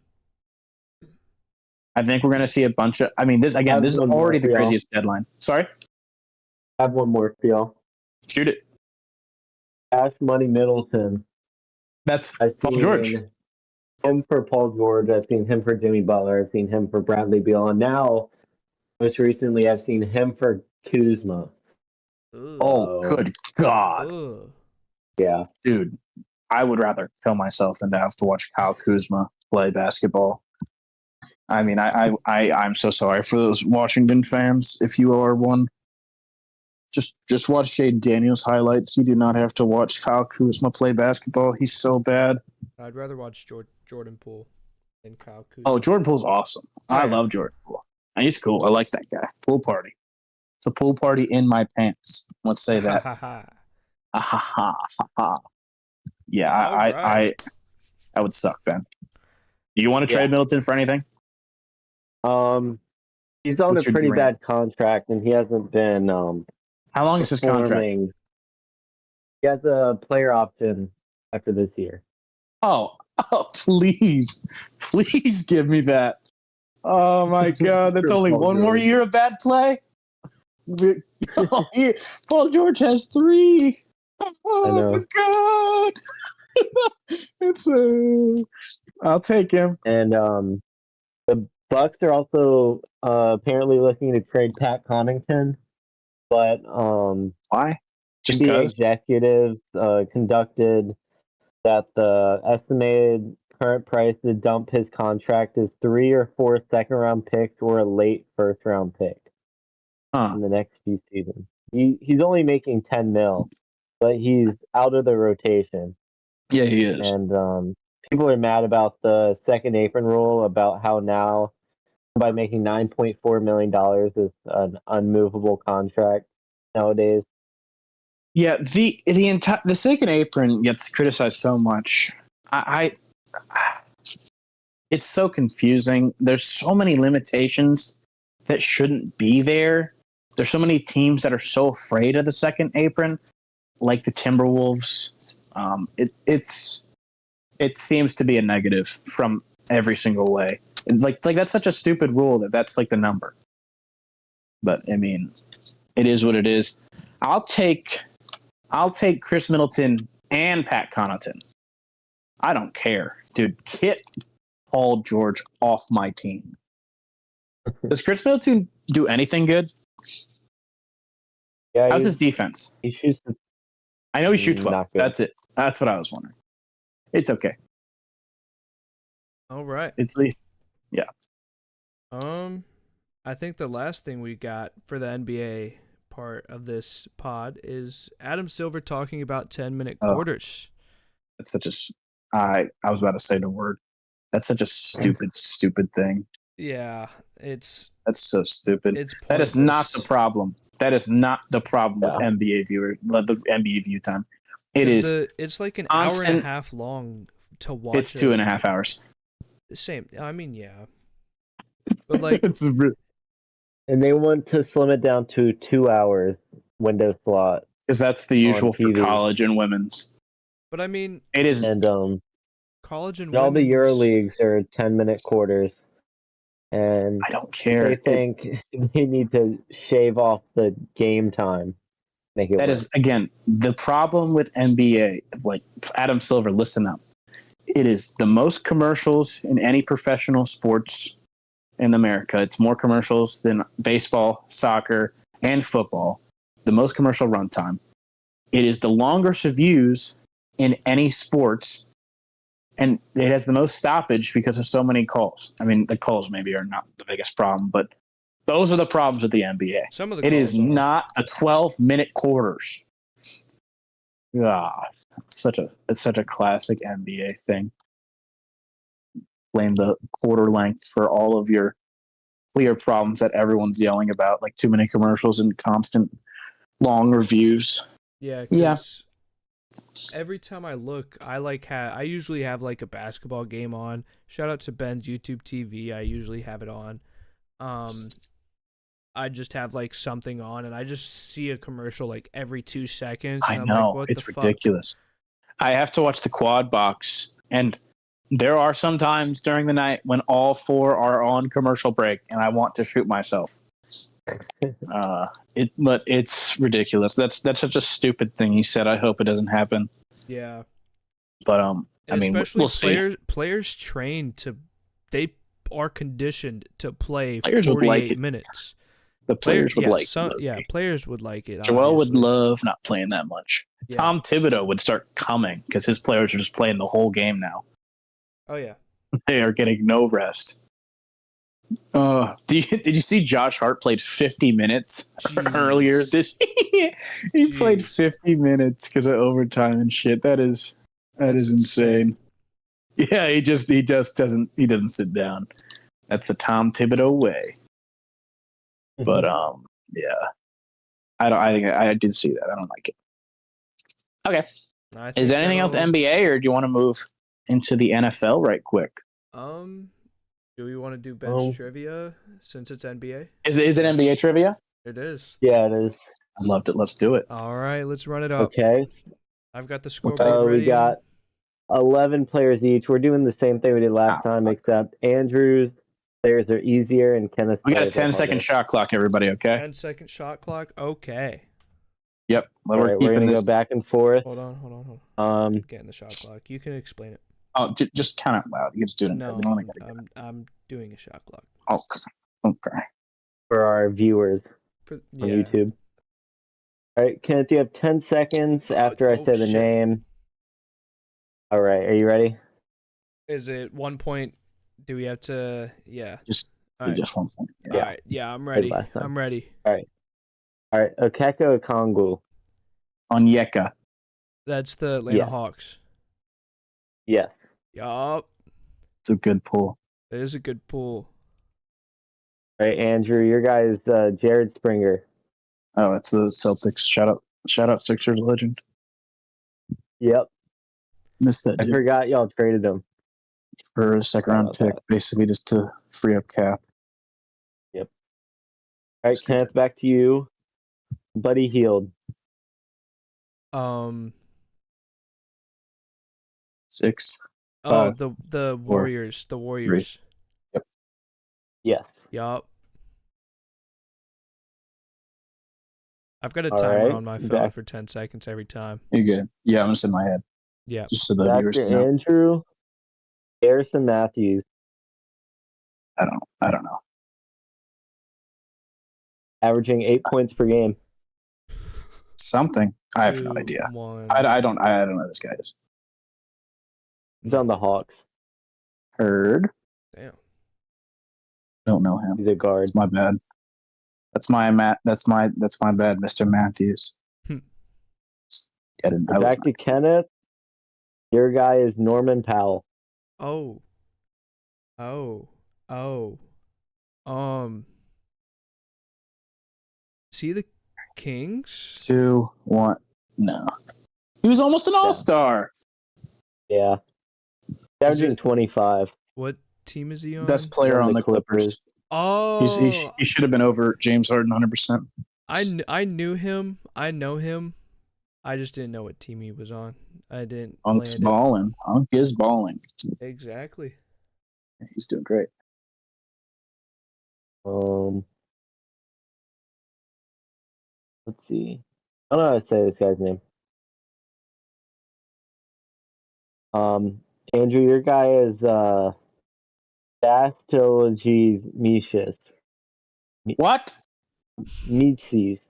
I think we're going to see a bunch of. I mean, this is already the craziest deadline. Sorry? I have one more for y'all. Shoot it. Cash Money Middleton. That's Paul George. Him for Paul George. I've seen him for Jimmy Butler. I've seen him for Bradley Beal. And now, most recently, I've seen him for Kuzma. Ooh. Oh, good God. Ooh. Yeah. Dude, I would rather kill myself than to have to watch Kyle Kuzma play basketball. I mean, I'm so sorry for those Washington fans. If you are one, just watch Jaden Daniels highlights. You do not have to watch Kyle Kuzma play basketball. He's so bad. I'd rather watch Jordan Poole than Kyle Kuzma. Oh, Jordan Poole's awesome. I love Jordan Poole. And he's cool. I like that guy. Pool party. It's a pool party in my pants. Let's say that. Yeah, I that would suck, Ben. Do you want to trade Middleton for anything? He's on a pretty bad contract, and he hasn't been. How long is his contract? He has a player option after this year. Oh, please give me that. Oh my God, that's only one more year of bad play. Paul George has 3. Oh my God. I'll take him. And the Bucks are also apparently looking to trade Pat Connaughton, but why? NBA executives conducted that the estimated current price to dump his contract is 3 or 4 second-round picks or a late first-round pick in the next few seasons. He's only making $10 million, but he's out of the rotation. Yeah, he is. And people are mad about the second apron rule, about how now by making $9.4 million is an unmovable contract nowadays. Yeah, the second apron gets criticized so much. It's so confusing. There's so many limitations that shouldn't be there. There's so many teams that are so afraid of the second apron, like the Timberwolves. It seems to be a negative from every single way. It's like that's such a stupid rule that's like the number. But I mean, it is what it is. I'll take Chris Middleton and Pat Connaughton. I don't care, dude. Get Paul George off my team. Does Chris Middleton do anything good? Yeah, how's his defense? He shoots. I know he shoots well. That's it. That's what I was wondering. It's okay. All right. Yeah. I think the last thing we got for the NBA part of this pod is Adam Silver talking about 10-minute quarters. That's such I was about to say the word. That's such a stupid thing. Yeah, that's so stupid. It's that is not the problem. That is not the problem with NBA the NBA view time. It's like an hour and a constant. half long to watch. It's 2.5 hours. Same. I mean, yeah. But like, and they want to slim it down to 2 hours window slot because that's the usual for college and women's. But I mean, it is, and college and all the women's... Euro leagues are 10-minute quarters, and I don't care. They think they need to shave off the game time. Make it that work. is, again, the problem with NBA. Like Adam Silver, listen up. It is the most commercials in any professional sports in America. It's more commercials than baseball, soccer, and football. The most commercial runtime. It is the longest views in any sports, and it has the most stoppage because of so many calls. I mean, the calls maybe are not the biggest problem, but those are the problems with the NBA. Some of the it calls is are. not a 12-minute quarters. God, it's such a classic NBA thing. Blame the quarter length for all of your clear problems that everyone's yelling about, like too many commercials and constant long reviews. Yeah, because every time I look, I usually have like a basketball game on. Shout out to Ben's YouTube TV. I usually have it on. I just have like something on, and I just see a commercial like every 2 seconds. And I I'm know, like, what it's the ridiculous. I have to watch the quad box, and there are some times during the night when all 4 are on commercial break, and I want to shoot myself. But it's ridiculous. That's such a stupid thing he said. I hope it doesn't happen. Yeah. But and I mean, especially we'll see. Players trained they are conditioned to play Players 48 minutes. The players would like players would like it. Joel obviously. would love not playing that much. Yeah. Tom Thibodeau would start coming because his players are just playing the whole game now. Oh yeah. They are getting no rest. Did you see Josh Hart played 50 minutes earlier this year? He played 50 minutes because of overtime and shit. That is insane. Yeah, he just doesn't sit down. That's the Tom Thibodeau way. But yeah. I did see that. I don't like it. Okay. Is there anything else NBA, or do you want to move into the NFL right quick? Do we want to do bench trivia since it's NBA? Is it NBA trivia? It is. Yeah, it is. I loved it. Let's do it. All right, let's run it up. Okay. I've got the scoreboard ready. We got 11 players each. We're doing the same thing we did last time, except Andrew's players are easier and Kenneth's. We got a 10-second shot clock, everybody, okay? 10-second shot clock? Okay. Yep. All right, we're going to go back and forth. Hold on. Getting the shot clock. You can explain it. Oh, just count out loud. You can just do it. No, I'm doing a shot clock. Okay. For our viewers on YouTube. All right, Kenneth, you have 10 seconds after I say the name. All right, are you ready? Is it 1 point? Do we have to? Yeah. Just 1 point. Yeah. All right. Yeah, I'm ready. I'm ready. All right. Okeko Okongwu. Onyeka. That's the Atlanta Hawks. Yes. Yup. It's a good pull. It is a good pull. All right, Andrew, your guy is Jared Springer. Oh, it's the Celtics. Shout out Sixers legend. Yep. Missed that. I forgot y'all traded him for a second-round pick, basically just to free up cap. Yep. All right, Kenneth, back to you. Buddy Hield. 6. Oh, the Warriors. The Warriors. 3. Yep. Yes. Yup. I've got a timer on my phone for 10 seconds every time. You're good. Yeah, I'm just in my head. Yeah. Just so the viewers know. Andrew, Harrison Matthews. I don't know. Averaging 8 points per game. Something. I have no idea. 1. I don't know who this guy is. He's on the Hawks. Heard. Damn. Don't know him. He's a guard. It's my bad. That's my bad, Mr. Matthews. Back to Kenneth. Your guy is Norman Powell. Oh. Is he the Kings? 2, 1. No. He was almost an all-star. Yeah. Averaging 25. What team is he on? Best player on the Clippers. Oh, He should have been over James Harden 100%. I knew him. I know him. I just didn't know what team he was on. I didn't. Hunk's balling. Hunk is balling. Exactly. He's doing great. Let's see. I don't know how to say this guy's name. Andrew, your guy is Tastebuds. What? Meetsies.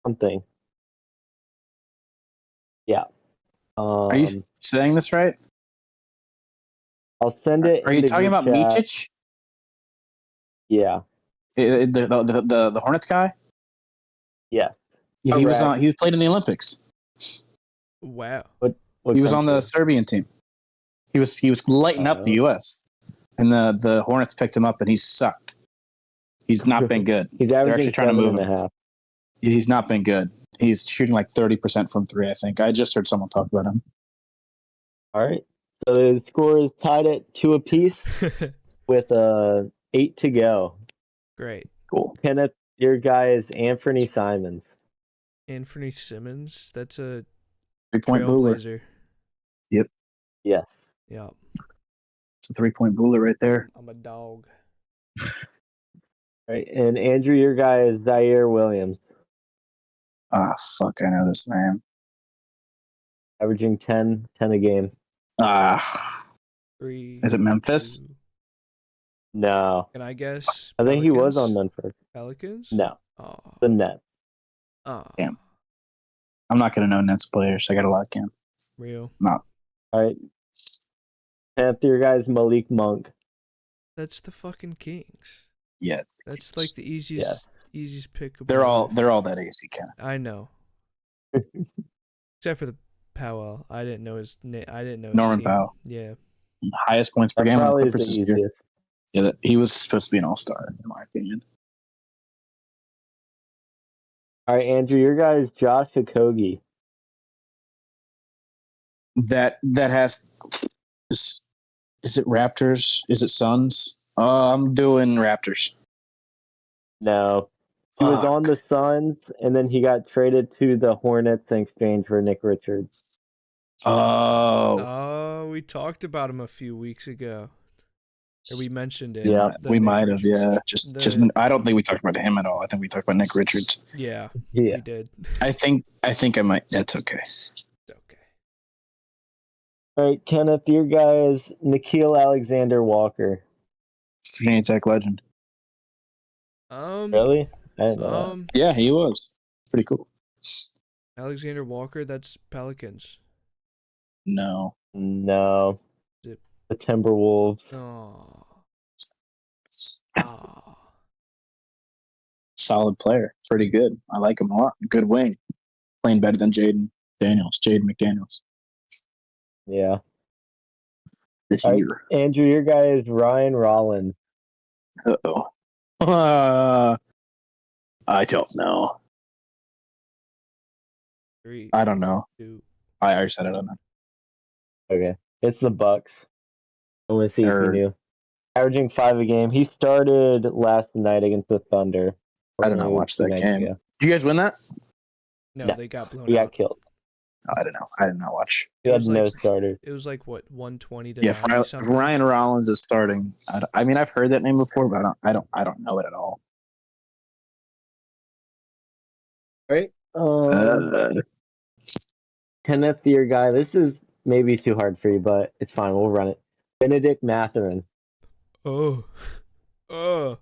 Something. Yeah. Are you saying this right? I'll send it. Are you talking about chat. Micic? Yeah. The Hornets guy? Yeah. Yeah, he was on. He played in the Olympics. Wow. What he was on the Serbian team. He was lighting up the U.S. and the Hornets picked him up and he sucked. He's not been good. He's They're actually trying to move him. 7.5. He's not been good. He's shooting like 30% from 3. I think I just heard someone talk about him. All right. So the score is tied at 2 apiece with 8 to go. Great. Cool. Kenneth, your guy is Anthony Simons. Anthony Simmons? That's a 3-point trailblazer. Yep. Yes. Yeah. It's a 3-point booler right there. I'm a dog. Right. And Andrew, your guy is Zaire Williams. Ah, fuck, I know this man. Averaging 10 a game. Is it Memphis? 2. No. Can I guess? I think he was on Memphis. Pelicans? No. Oh. The Nets. Oh. Damn. I'm not going to know Nets players. I got to lock in. Real. No. All right. Kenneth, your guy's Malik Monk. That's the fucking Kings. Yes. That's like the easiest pick. They're all that easy, Ken. I know. Except for the Powell. I didn't know his name. I didn't know his Norman team. Powell. Yeah. Highest points per game on the Probably Clippers is the this year. easiest. Yeah, he was supposed to be an all-star, in my opinion. All right, Andrew, your guy is Josh Okogie. That has is it Raptors? Is it Suns? I'm doing Raptors. No. He was on the Suns, and then he got traded to the Hornets in exchange for Nick Richards. Oh, we talked about him a few weeks ago. Or we mentioned it. Yeah, we might have. Yeah, just I don't think we talked about him at all. I think we talked about Nick Richards. Yeah, we did. I think I might. That's okay. It's okay. All right, Kenneth, your guy is Nickeil Alexander-Walker. Virginia Tech legend. Really? I didn't know that. Yeah, he was. Pretty cool. Alexander Walker, that's Pelicans. No. The Timberwolves. Oh. Solid player. Pretty good. I like him a lot. Good wing. Playing better than Jaden McDaniels. Yeah. This year. Andrew, your guy is Ryan Rollins. Uh-oh. I don't know. 3. I don't know. 2. I already said I don't know. Okay. It's the Bucks. I want to see if you knew. Averaging 5 a game. He started last night against the Thunder. I did not watch that game. Did you guys win that? No, they got blown out. He got killed. No, I don't know. I did not watch. He had no starters. It was like what, 120 to 90 if something? Ryan Rollins is starting, I mean I've heard that name before, but I don't know it at all. Right. Kenneth, your guy. This is maybe too hard for you, but it's fine. We'll run it. Benedict Mathurin. Oh.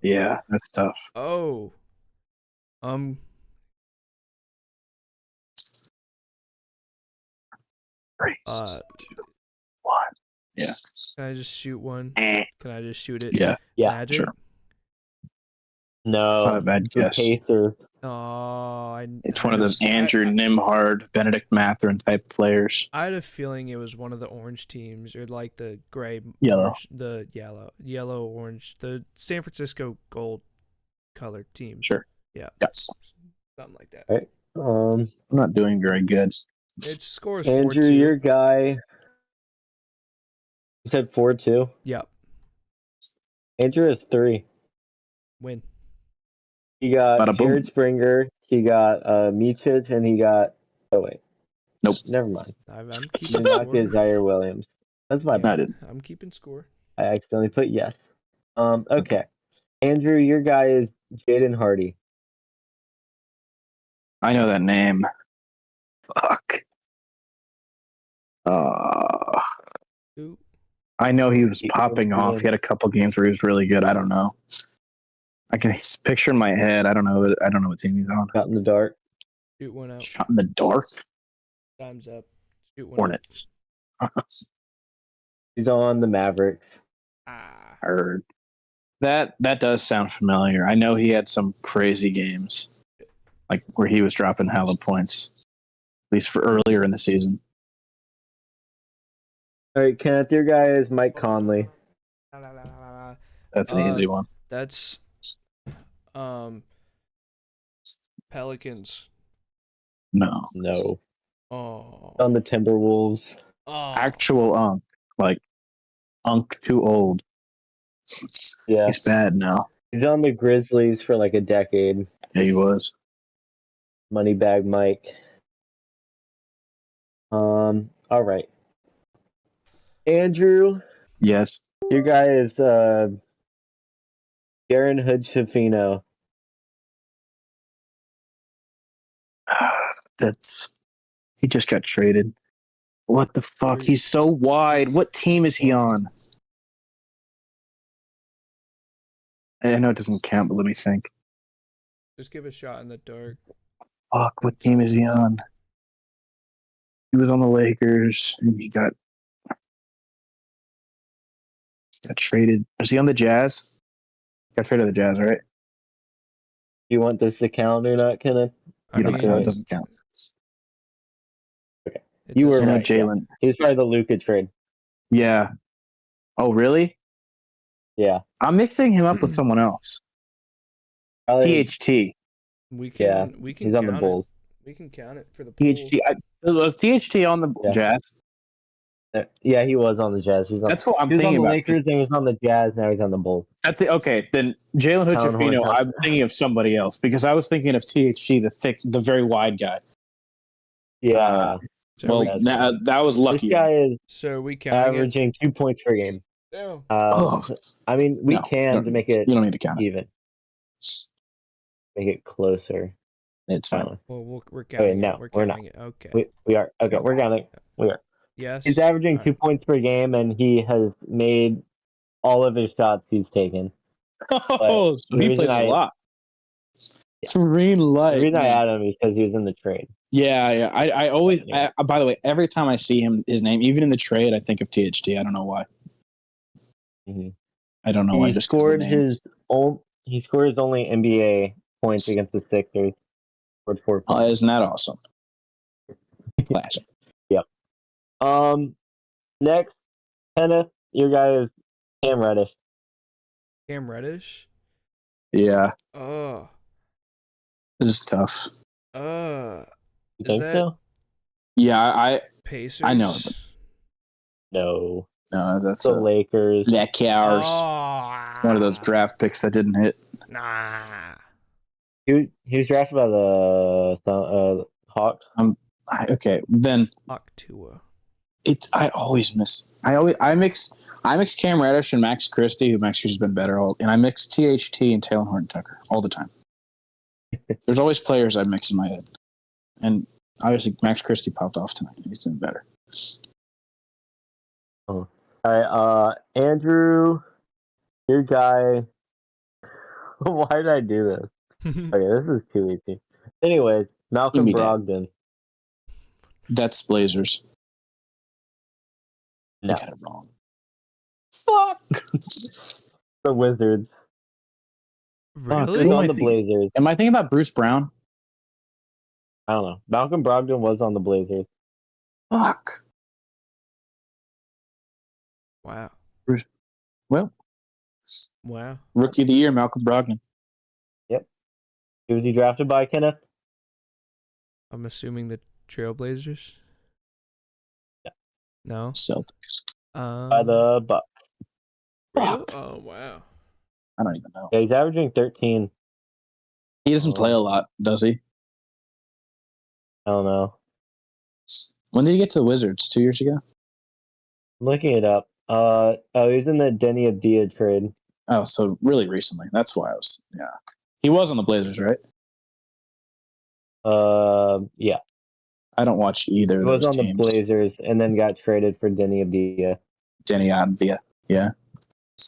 Yeah, that's tough. Oh. 3, 2, 1. Yeah. Can I just shoot one? Can I just shoot it? Yeah. Magic? Sure. No. It's not a bad guess. Pacer. Oh, it's one of those Andrew Nimhard, Benedict Mathurin type players. I had a feeling it was one of the orange teams, or like the gray, yellow, orange, the yellow, orange, the San Francisco gold colored team. Sure. Yeah. Yes. Something like that. Right. Um, I'm not doing very good. Its score is Andrew, 4-2. your guy. You said 4-2. Yep. Andrew is 3. Win. He got Bada boom. Jared Springer. He got Michich, and he got. Oh wait. Nope. Never mind. I'm He keeping did not score. get Zaire Williams. That's my Yeah, bad. I didn't. I'm keeping score. I accidentally put yes. Okay. Andrew, your guy is Jaden Hardy. I know that name. Fuck. Uh, Who? I know he was He- popping off. He had a couple games where he was really good. I don't know. I can picture in my head. I don't know. I don't know what team he's on. Shot in the dark. Shoot one out. Shot in the dark. Time's up. Shoot one Hornets. He's on the Mavericks. out. Heard. That does sound familiar. I know he had some crazy games, like where he was dropping hella points, at least for earlier in the season. All right, Kenneth, your guy is Mike Conley. That's an easy one. That's Pelicans. No, No. Oh. On the Timberwolves. Oh. actual like too old. Yeah. He's bad now. He's on the Grizzlies for like a decade. Yeah, he was. Moneybag Mike. All right. Andrew, Yes. your guy is Darren Hood-Schifino. He just got traded. What the fuck? He's so wide. What team is he on? I know it doesn't count, but let me think. Just give a shot in the dark. Fuck, what team is he on? He was on the Lakers and he got traded. Is he on the Jazz? Got traded to the Jazz, right? You want this to count or not, Kenneth? You don't mean, count. It doesn't count. You were You know right. Jalen. Yeah. He's probably the Luka trade. Yeah. Oh, really? Yeah. I'm mixing him up with someone else. Probably, THT. We can he's on the count Bulls. it. We can count it for the pool. Was THT on the Jazz? Yeah, he was on the Jazz. That's what I'm he was thinking on the about. Lakers, then he was on the Jazz, now he's on the Bulls. That's it. Okay, then Jalen Hood-Schifino, I'm thinking of somebody else because I was thinking of THT, the very wide guy. Yeah. That was lucky. This guy is we counting averaging 2 points per game. No. I mean, we can to make it you don't need to count even. Make it closer. It's fine. Well, we're counting no, it. we're not. It. Okay. We are. Okay, we're counting. We are. Yes. He's averaging 2 points per game, and he has made all of his shots he's taken. Oh, so he plays a lot. Yeah. Green light. The reason I add him is because he was in the trade. Yeah. I always. By the way, every time I see his name, even in the trade, I think of THT. I don't know why. Mm-hmm. I don't know why. He scored his only NBA points against the Sixers. Scored 4 points. Oh, isn't that awesome? Classic. Yep. Next, Kenneth, your guy is Cam Reddish. Cam Reddish? Yeah. Oh. This is tough. You think so? Yeah, Pacers? I know. No. No, that's the Lakers. Lakers. One of those draft picks that didn't hit. Nah. He was drafted by the Hawks. Okay, then Hawk Tua. I mix Cam Reddish and Max Christie, who Max Christie's been better, and I mix THT and Taylor Horton Tucker all the time. There's always players I mix in my head, and obviously Max Christie popped off tonight. He's doing better. Oh. All right, Andrew, your guy. Why did I do this? Okay, this is too easy. Anyways, Malcolm Brogdon. That's Blazers. No. I got it wrong. Fuck. The Wizards. Really? He's on the Blazers. Am I thinking about Bruce Brown? I don't know. Malcolm Brogdon was on the Blazers. Fuck. Wow. Bruce. Well. Wow. Rookie of the year, Malcolm Brogdon. Yep. Who was he drafted by, Kenneth? I'm assuming the Trailblazers. Yeah. No. Celtics. By the Bucks. Real? Fuck. Oh wow. I don't even know. Yeah, he's averaging 13. He doesn't play a lot, does he? I don't know. When did he get to the Wizards? 2 years ago? I'm looking it up. He was in the Denny Abdia trade. Oh, so really recently. That's why I was. Yeah, he was on the Blazers, right? Yeah. I don't watch either He of was those on the teams. Blazers and then got traded for Denny Abdia. Denny Advia. Yeah.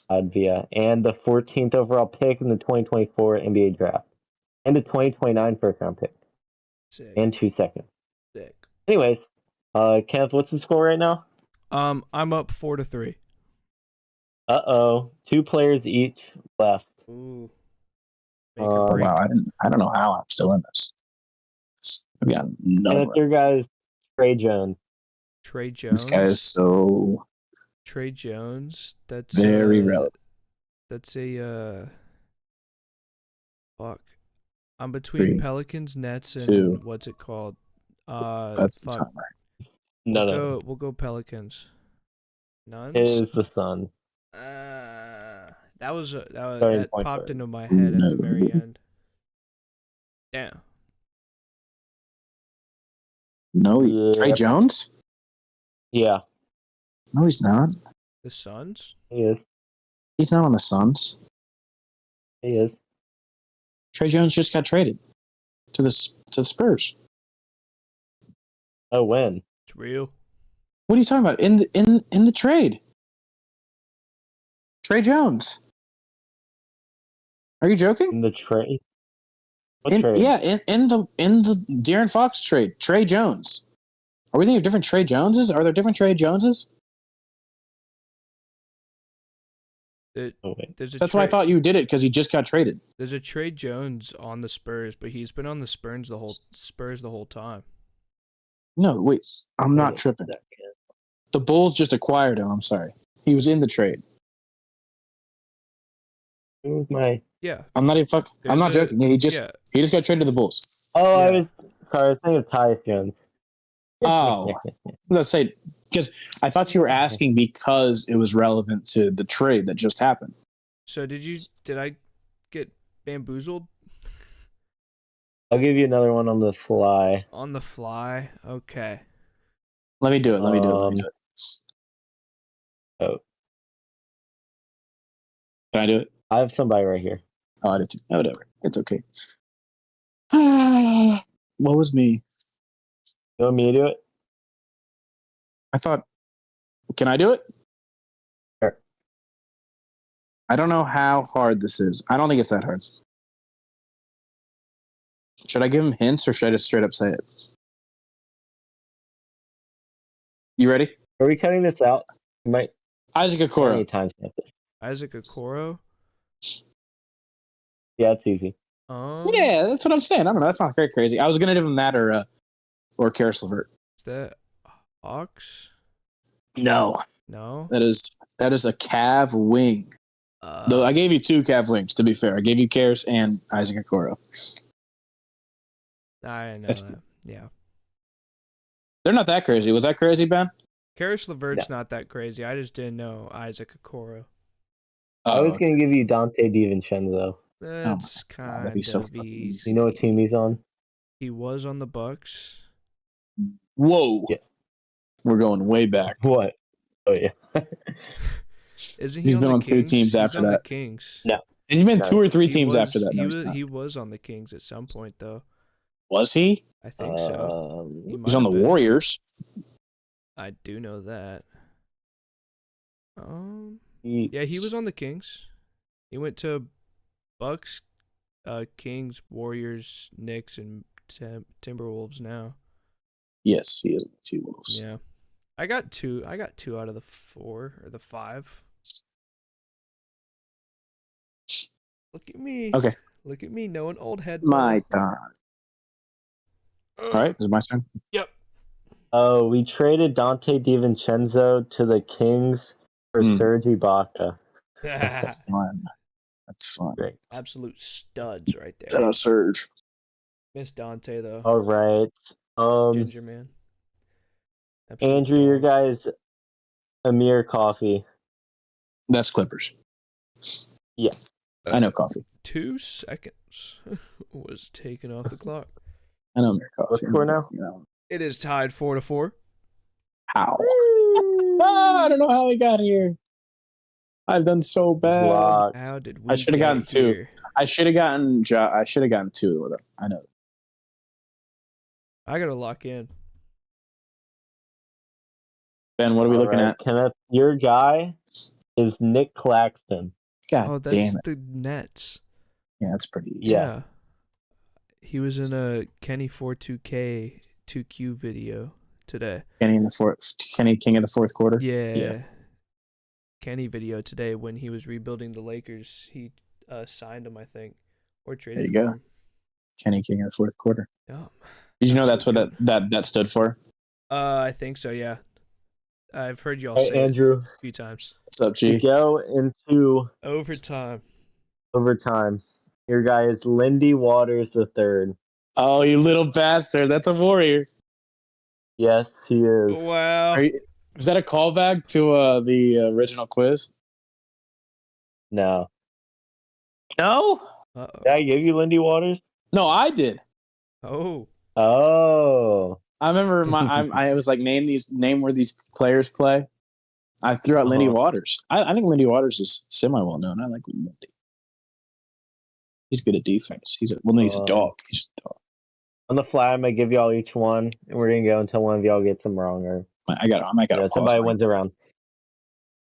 Advia. And the 14th overall pick in the 2024 NBA draft. And the 2029 first round pick. Sick. And 2 seconds. Sick. Anyways, Kenneth, what's the score right now? I'm up 4-3. Uh-oh. 2 players each left. Ooh. Make or break. Wow, I don't know how I'm still in this. We got no. Kenneth, your guy's Trey Jones. Trey Jones. This guy is so Trey Jones. That's very relevant. That's a fuck. I'm between 3, Pelicans, Nets, and 2. what's it called? That's the Fuck. timer. No. We'll go Pelicans. None. It is the Sun. That popped into my head at the very end. Damn. No, Yeah. Trey Jones? Yeah, No, he's not. The Suns? he is. He's not on the Suns. He is. Trey Jones just got traded to the Spurs. Oh, when? It's real. What are you talking about? In the trade, Trey Jones. Are you joking? In the trade? What trade? Yeah, in the De'Aaron Fox trade, Trey Jones. Are we thinking of different Trey Joneses? Are there different Trey Joneses? That's why I thought you did it because he just got traded. There's a Trey Jones on the Spurs, but he's been on the Spurs the whole time. No, wait, I'm not tripping. The Bulls just acquired him. I'm sorry, he was in the trade. Yeah. I'm not even I'm not joking. He just got traded to the Bulls. Oh, yeah. I was thinking of Tyus Jones. Oh, let's say because I thought you were asking because it was relevant to the trade that just happened. So did I get bamboozled? I'll give you another one on the fly. On the fly, okay. Let me do it. Let me do it. Oh, can I do it? I have somebody right here. Oh, I did too. Oh, whatever. It's okay. What was me? You want me to do it? I thought, can I do it? Sure. I don't know how hard this is. I don't think it's that hard. Should I give him hints or should I just straight up say it? You ready? Are we cutting this out? You might. Isaac Okoro. Isaac Okoro? Yeah, it's easy. Yeah, that's what I'm saying. I don't know. That's not very crazy. I was going to give him that or Karis LeVert. Is that Hawks? No. That is a Cav wing. Though I gave you 2 Cav wings, to be fair. I gave you Karis and Isaac Okoro. I know that. Yeah. They're not that crazy. Was that crazy, Ben? Karis LeVert's not that crazy. I just didn't know Isaac Okoro. I was going to give you Dante DiVincenzo. That's kind of easy. You know what team he's on? He was on the Bucks. Whoa. Yes. We're going way back. What? Oh, yeah. Isn't He's he been on on the 3 Kings? teams after He's on that. the Kings. No. He's been 2 or 3 teams after that. He was on the Kings at some point, though. Was he? I think so. He's on the Warriors. I do know that. Yeah, he was on the Kings. He went to Bucks, Kings, Warriors, Knicks, and Timberwolves now. Yes, he is on the T-Wolves. Yeah. I got two out of the 4 or the 5. Look at me. Okay. Look at me knowing old head. My turn. All right, is it my turn? Yep. Oh, we traded Dante DiVincenzo to the Kings for Serge Ibaka. That's fun. That's fun. Great. Absolute studs right there. Shout out Serge. Miss Dante though. All right. Ginger man. Absolute Andrew, your dog. guys, Amir Coffee. That's Clippers. Yeah. I know Coffee. 2 seconds was taken off the clock. I know Amir Coffee. What's the score now? It is tied 4-4. How? I don't know how we got here. I've done so bad. Blocked. How did we? I should have gotten here? 2. I should have gotten 2 with them. I know. I gotta lock in. Ben, what are we looking at? Kenneth, your guy is Nick Claxton. God that's damn it. the Nets. Yeah, that's pretty easy. Yeah. He was in a Kenny 42K 2Q video today. Kenny King of the fourth quarter. Yeah. Kenny video today when he was rebuilding the Lakers. He signed him, I think, or traded. There you go. Him. Kenny King of the fourth quarter. Yeah. Did you know that's what that stood for? I think so. Yeah. I've heard y'all say Andrew, it a few times. What's up, G? To go into Overtime. Your guy is Lindy Waters III. Oh, you little bastard! That's a warrior. Yes, he is. Wow. Is that a callback to the original quiz? No. No. Uh-oh. Did I give you Lindy Waters? No, I did. Oh. I remember I was like, name where these players play. I threw out Lindy Waters. I think Lindy Waters is semi well known. I like Lindy. He's good at defense. He's a dog. He's a dog. On the fly, I'm gonna give y'all each one, and we're gonna go until one of y'all gets them wrong, or I might got somebody wins a round.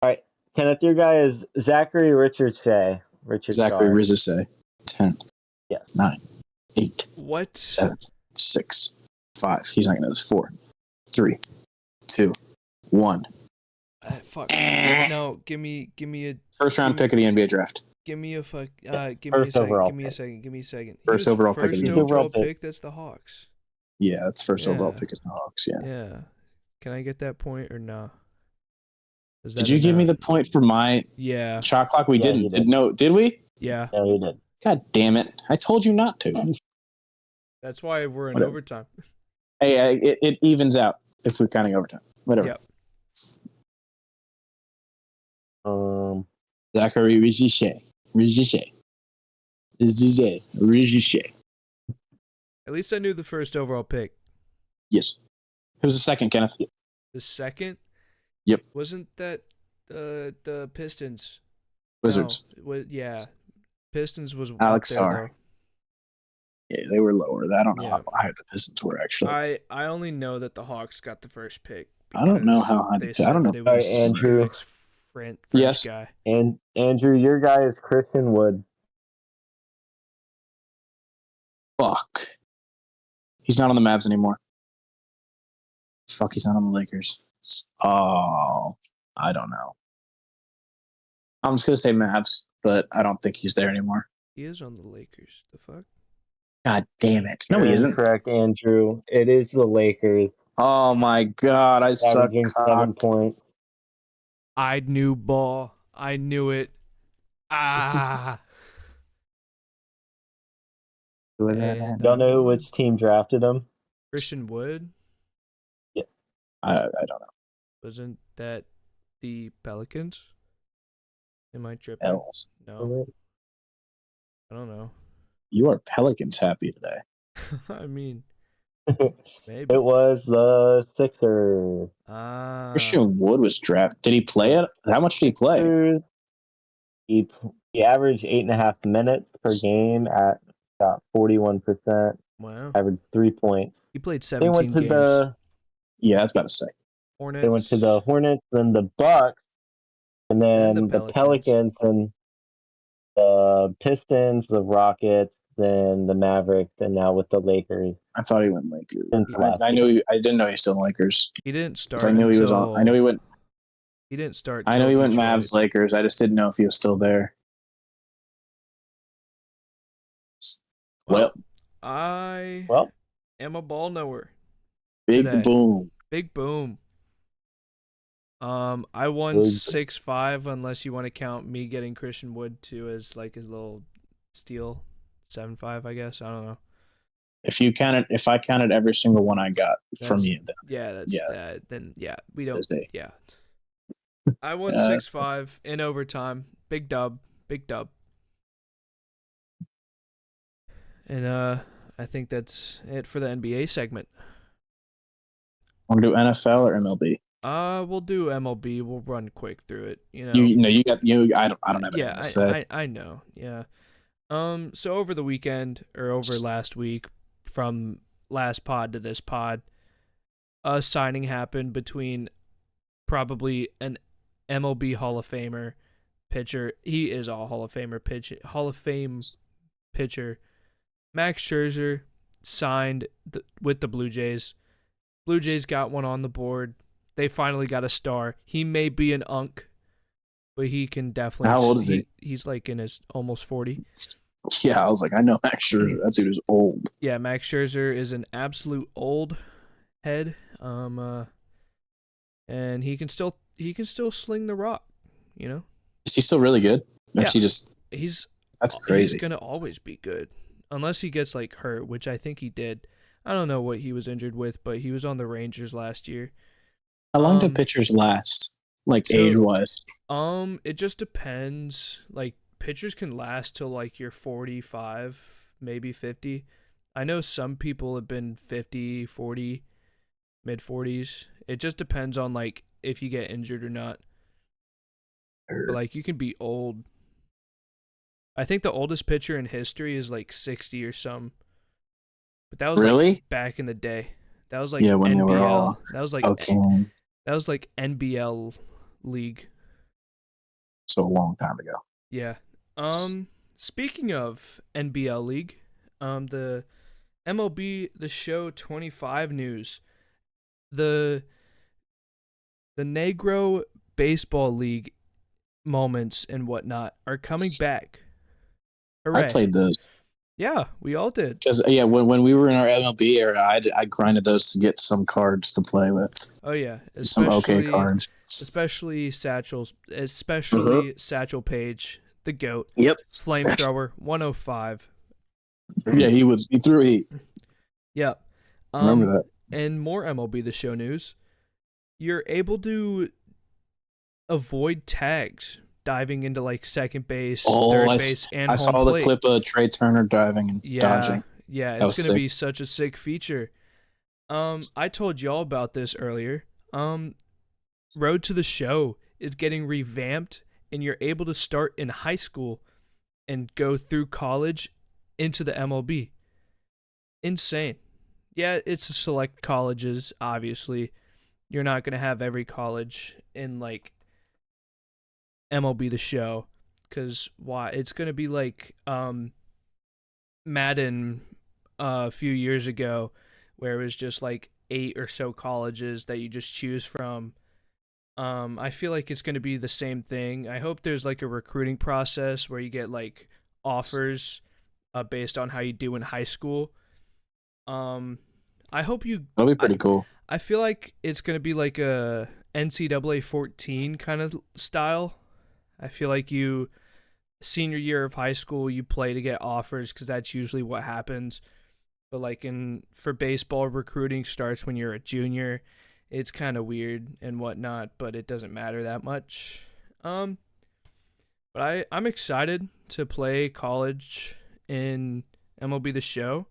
All right, Kenneth, your guy is Zachary Richard-Shea. Zachary Richard-Shea. 10. Yes. 9. 8. What? 7. 6. 5. He's not gonna know this. 4. 3. 2. 1. Fuck. No, give me a first round pick of the NBA draft. Give me a fuck. Give first me a overall second. Give me a second. First overall pick. First overall pick. That's the Hawks. Yeah, that's first overall pick is the Hawks. Yeah. Yeah. Can I get that point or no? Did you give me the point for my shot clock? We didn't. Did we? Yeah. Yeah, we did. God damn it! I told you not to. That's why we're in overtime. Hey, it evens out if we're counting overtime. Whatever. Yep. Zachary Richard-Shea. At least I knew the first overall pick. Yes. Who was the second, Kenneth? The second? Yep. Wasn't that the Pistons? Wizards. No, yeah. Pistons was Alex up there, Sarr. Yeah, they were lower. I don't know how high the Pistons were actually. I only know that the Hawks got the first pick. I don't know how high. I don't know. It was Andrew. the next French guy. And Andrew, your guy is Christian Wood. Fuck. He's not on the Mavs anymore. Fuck, he's not on the Lakers. Oh, I don't know. I'm just gonna say Mavs, but I don't think he's there anymore. He is on the Lakers. The fuck? God damn it! No, he isn't. Correct, Andrew. It is the Lakers. Oh my god, I suck. 7 points. I knew ball. I knew it. Ah. Don't know which team drafted him. Christian Wood? Yeah. I don't know. Wasn't that the Pelicans? Am I tripping? Else. No. I don't know. You are Pelicans happy today. I mean, maybe. It was the Sixers. Christian Wood was drafted. Did he play it? How much did he play? He averaged 8.5 minutes per game at about 41%. Wow. Averaged 3 points. He played 17 games. Yeah, I was about to say. Hornets. They went to the Hornets, then the Bucks, and then the Pelicans, and the Pistons, the Rockets, then the Mavericks, and now with the Lakers. I thought he went Lakers. I knew. I didn't know he was still in Lakers. He didn't start. I knew he was on. I knew he went. He didn't start. I know he went Mavs, Lakers. I just didn't know if he was still there. Well, I am a ball knower. Big boom. Big boom. I won 6-5 unless you want to count me getting Christian Wood too as like his little steal. 7-5, I guess. I don't know. If I counted every single one I got from you, then that. Then we don't. Thursday. Yeah, I won 6-5 in overtime. Big dub. And I think that's it for the NBA segment. Want to do NFL or MLB? We'll do MLB. We'll run quick through it. You got you. I don't have anything to say. I know. Yeah. So over the weekend or over last week, from last pod to this pod, a signing happened between probably an MLB Hall of Famer pitcher. He is a Hall of Fame pitcher. Max Scherzer signed with the Blue Jays. Blue Jays got one on the board. They finally got a star. He may be an unk, but he can definitely. How old is he? He's like in his almost 40. Yeah, I was like, I know Max Scherzer. That dude is old. Yeah, Max Scherzer is an absolute old head. And he can still sling the rock. Is he still really good? Yeah. That's crazy. He's gonna always be good, unless he gets like hurt, which I think he did. I don't know what he was injured with, but he was on the Rangers last year. How long do pitchers last, age-wise? It just depends. Like, pitchers can last till like you're 45, maybe 50. I know some people have been 50, 40, mid-40s. It just depends on like if you get injured or not. But, like, you can be old. I think the oldest pitcher in history is like 60 or some. But that was really like back in the day. That was like when NBL. They were all... That was like that was like NBL league. So a long time ago. Yeah. Speaking of NBL league, the MLB The Show 25 news. The Negro Baseball League moments and whatnot are coming back. Hooray. I played those. Yeah, we all did. Because when we were in our MLB era, I grinded those to get some cards to play with. Oh yeah, some okay cards, especially Satchel Page, the GOAT. Yep. Flamethrower 105. Yeah, he threw heat. Yeah. Remember that. And more MLB The Show news. You're able to avoid tags diving into like second base, third base, and home plate. I saw the clip of Trey Turner diving and dodging. Yeah, it's going to be such a sick feature. I told y'all about this earlier. Road to the Show is getting revamped, and you're able to start in high school and go through college into the MLB. Insane. Yeah, it's a select colleges, obviously. You're not going to have every college in like MLB The Show, because why? It's going to be like Madden a few years ago, where it was just like 8 or so colleges that you just choose from. I feel like it's going to be the same thing. I hope there's like a recruiting process where you get like offers based on how you do in high school. I hope you... That'll be pretty cool. I feel like it's going to be like a NCAA 14 kind of style. I feel like senior year of high school, you play to get offers because that's usually what happens. But like for baseball, recruiting starts when you're a junior. It's kind of weird and whatnot, but it doesn't matter that much. But I'm excited to play college in MLB The Show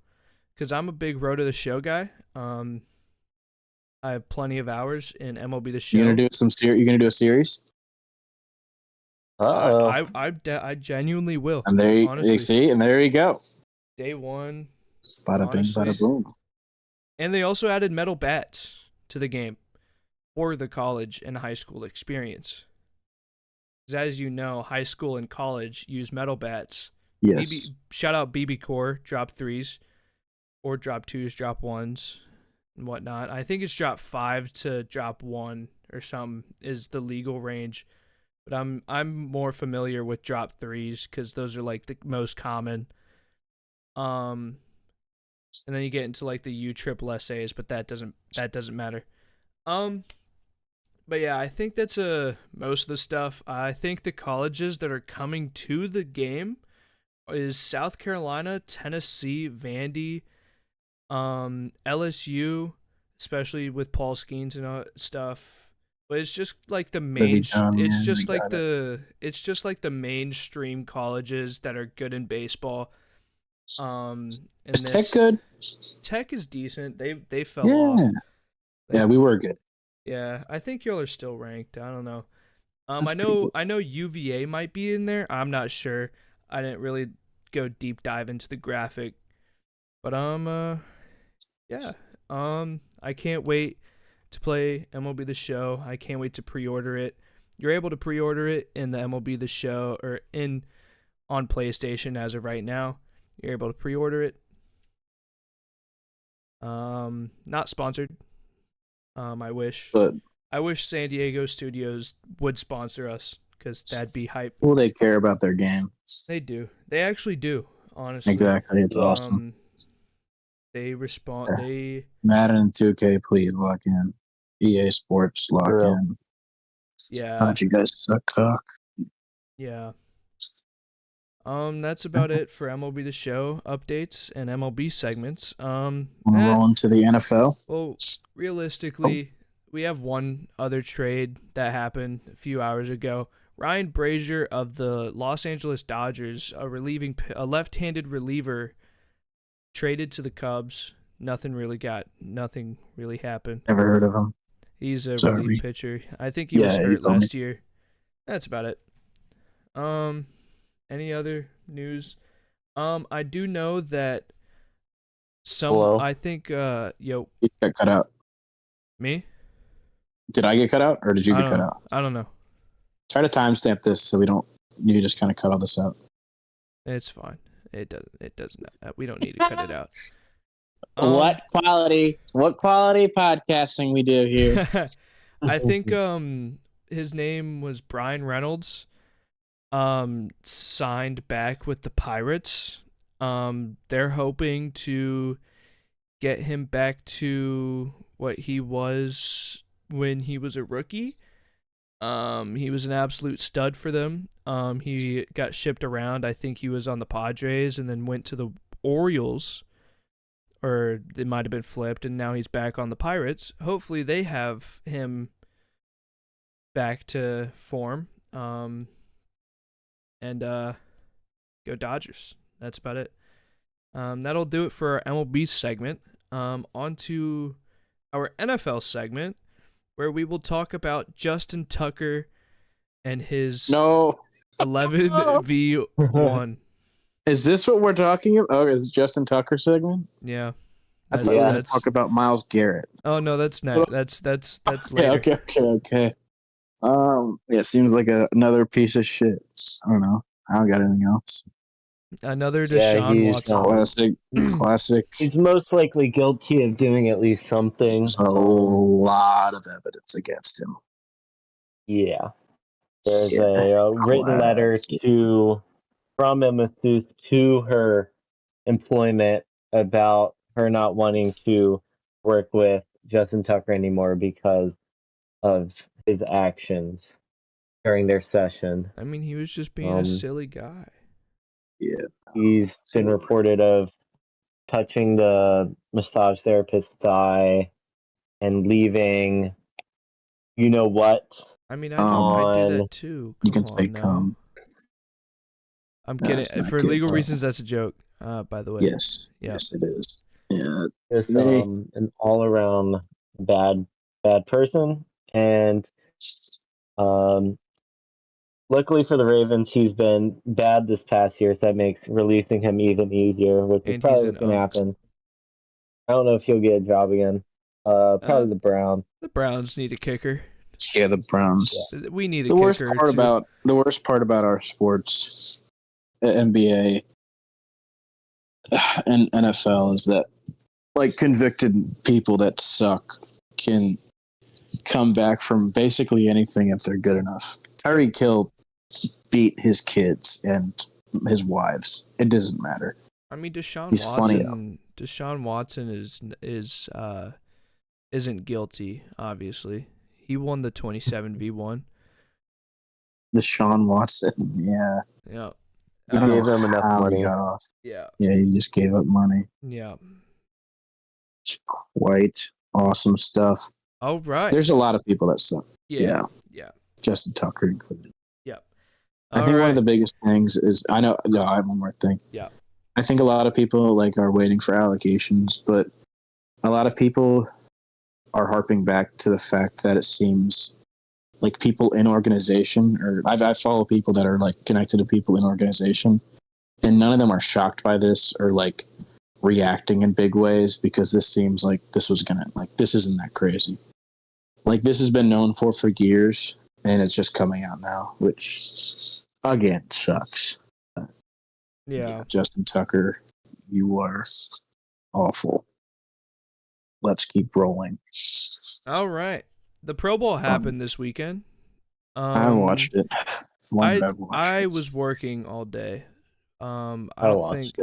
because I'm a big Road to the Show guy. I have plenty of hours in MLB The Show. You gonna do a series? I genuinely will. And there you go. Day one. Bada bing, bada boom. And they also added metal bats to the game for the college and high school experience. Because as you know, high school and college use metal bats. Yes. Shout out BB Core, drop 3s, or drop 2s, drop 1s, and whatnot. I think it's drop 5 to drop 1 or something is the legal range. But I'm more familiar with drop 3s because those are like the most common. And then you get into like the U triple SAs, but that doesn't matter. But yeah, I think that's most of the stuff. I think the colleges that are coming to the game is South Carolina, Tennessee, Vandy, LSU, especially with Paul Skeens and stuff. But it's just like the it's just like the mainstream colleges that are good in baseball. And is Tech good? Tech is decent. They fell off. Yeah, we were good. Yeah, I think y'all are still ranked. I don't know. I know UVA might be in there. I'm not sure. I didn't really go deep dive into the graphic. But yeah. I can't wait to play MLB The Show. I can't wait to pre-order it. You're able to pre-order it in the MLB The Show or on PlayStation as of right now. You're able to pre-order it. Not sponsored. I wish. But I wish San Diego Studios would sponsor us because that'd be hype. Well, they care about their game. They do. They actually do. Honestly. Exactly. It's awesome. They respond. They Madden and 2K, please lock in. EA Sports, lock in. Yeah. God, you guys suck cock. Yeah. That's about it for MLB The Show updates and MLB segments. Rolling to the NFL. Well, realistically, we have one other trade that happened a few hours ago. Ryan Brazier of the Los Angeles Dodgers, a left-handed reliever, traded to the Cubs. Nothing really happened. Never heard of him. He's a relief pitcher. I think he was hurt last year. That's about it. Any other news? I do know that I think You got cut out. Me? Did I get cut out or did you get cut out? I don't know. Try to timestamp this so you just kind of cut all this out. It's fine. It doesn't. We don't need to cut it out. What quality podcasting we do here? I think his name was Brian Reynolds. Signed back with the Pirates. They're hoping to get him back to what he was when he was a rookie. He was an absolute stud for them. He got shipped around. I think he was on the Padres and then went to the Orioles, or it might have been flipped, and now he's back on the Pirates. Hopefully they have him back to form. And go Dodgers. That's about it. That'll do it for our MLB segment. On to our NFL segment, where we will talk about Justin Tucker and his 11v1. Is this what we're talking about? Oh, is Justin Tucker segment? Yeah. I thought we were going to talk about Myles Garrett. Oh no, that's not. That's later. Okay. It seems like another piece of shit. I don't know. I don't got anything else. Another Deshaun Watson. Classic. He's most likely guilty of doing at least something. There's a lot of evidence against him. Yeah. There's a written letter from Emma Seuss to her employment about her not wanting to work with Justin Tucker anymore because of his actions during their session. I mean, he was just being a silly guy. Yeah. He's been reported of touching the massage therapist's thigh and leaving you know what. I mean, I do that too. You can say cum. I'm kidding. For legal reasons, that's a joke, by the way. Yes. Yeah. Yes, it is. Yeah. Just an all-around bad person. And luckily for the Ravens, he's been bad this past year, so that makes releasing him even easier, which is probably what's going to happen. I don't know if he'll get a job again. Probably the Browns. The Browns need a kicker. Yeah, the Browns. Yeah. We need a kicker. The worst part about our sports, NBA and NFL, is that like convicted people that suck can come back from basically anything if they're good enough. Tyreek Hill beat his kids and his wives. It doesn't matter. I mean, Deshaun Watson isn't guilty, obviously. He won the 27v1. Deshaun Watson, yeah. Yeah. He gave him enough money. Yeah. Yeah, he just gave up money. Yeah. It's quite awesome stuff. All right. There's a lot of people that suck. Yeah. Justin Tucker included. Yep. I think one of the biggest things is I have one more thing. Yeah. I think a lot of people are waiting for allegations, but a lot of people are harping back to the fact that it seems like people in organization, or I follow people that are connected to people in organization, and none of them are shocked by this or reacting in big ways, because this seems like this isn't that crazy. This has been known for years, and it's just coming out now, which again sucks. Yeah. Justin Tucker, you are awful. Let's keep rolling. All right. The Pro Bowl happened this weekend. I watched it. I was working all day. I don't think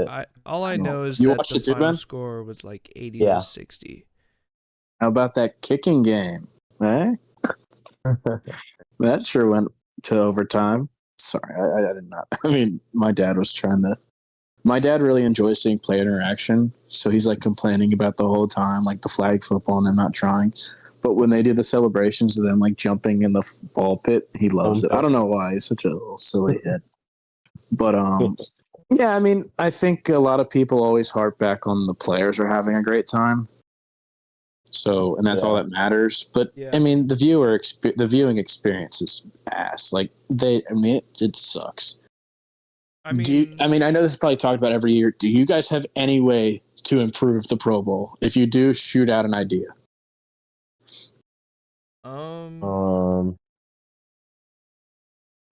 all I know is you that watched the it too, final Ben? score was 80 to 60. How about that kicking game? Eh? That sure went to overtime. Sorry, I did not. I mean, my dad really enjoys seeing player interaction, so he's complaining about the whole time, the flag football and them not trying. But when they do the celebrations of them jumping in the ball pit, he loves it. I don't know why. He's such a little silly head. But yeah, I mean, I think a lot of people always harp back on the players are having a great time. So, and that's all that matters. But I mean, the viewing experience is ass. It sucks. I know this is probably talked about every year. Do you guys have any way to improve the Pro Bowl? If you do, shoot out an idea. I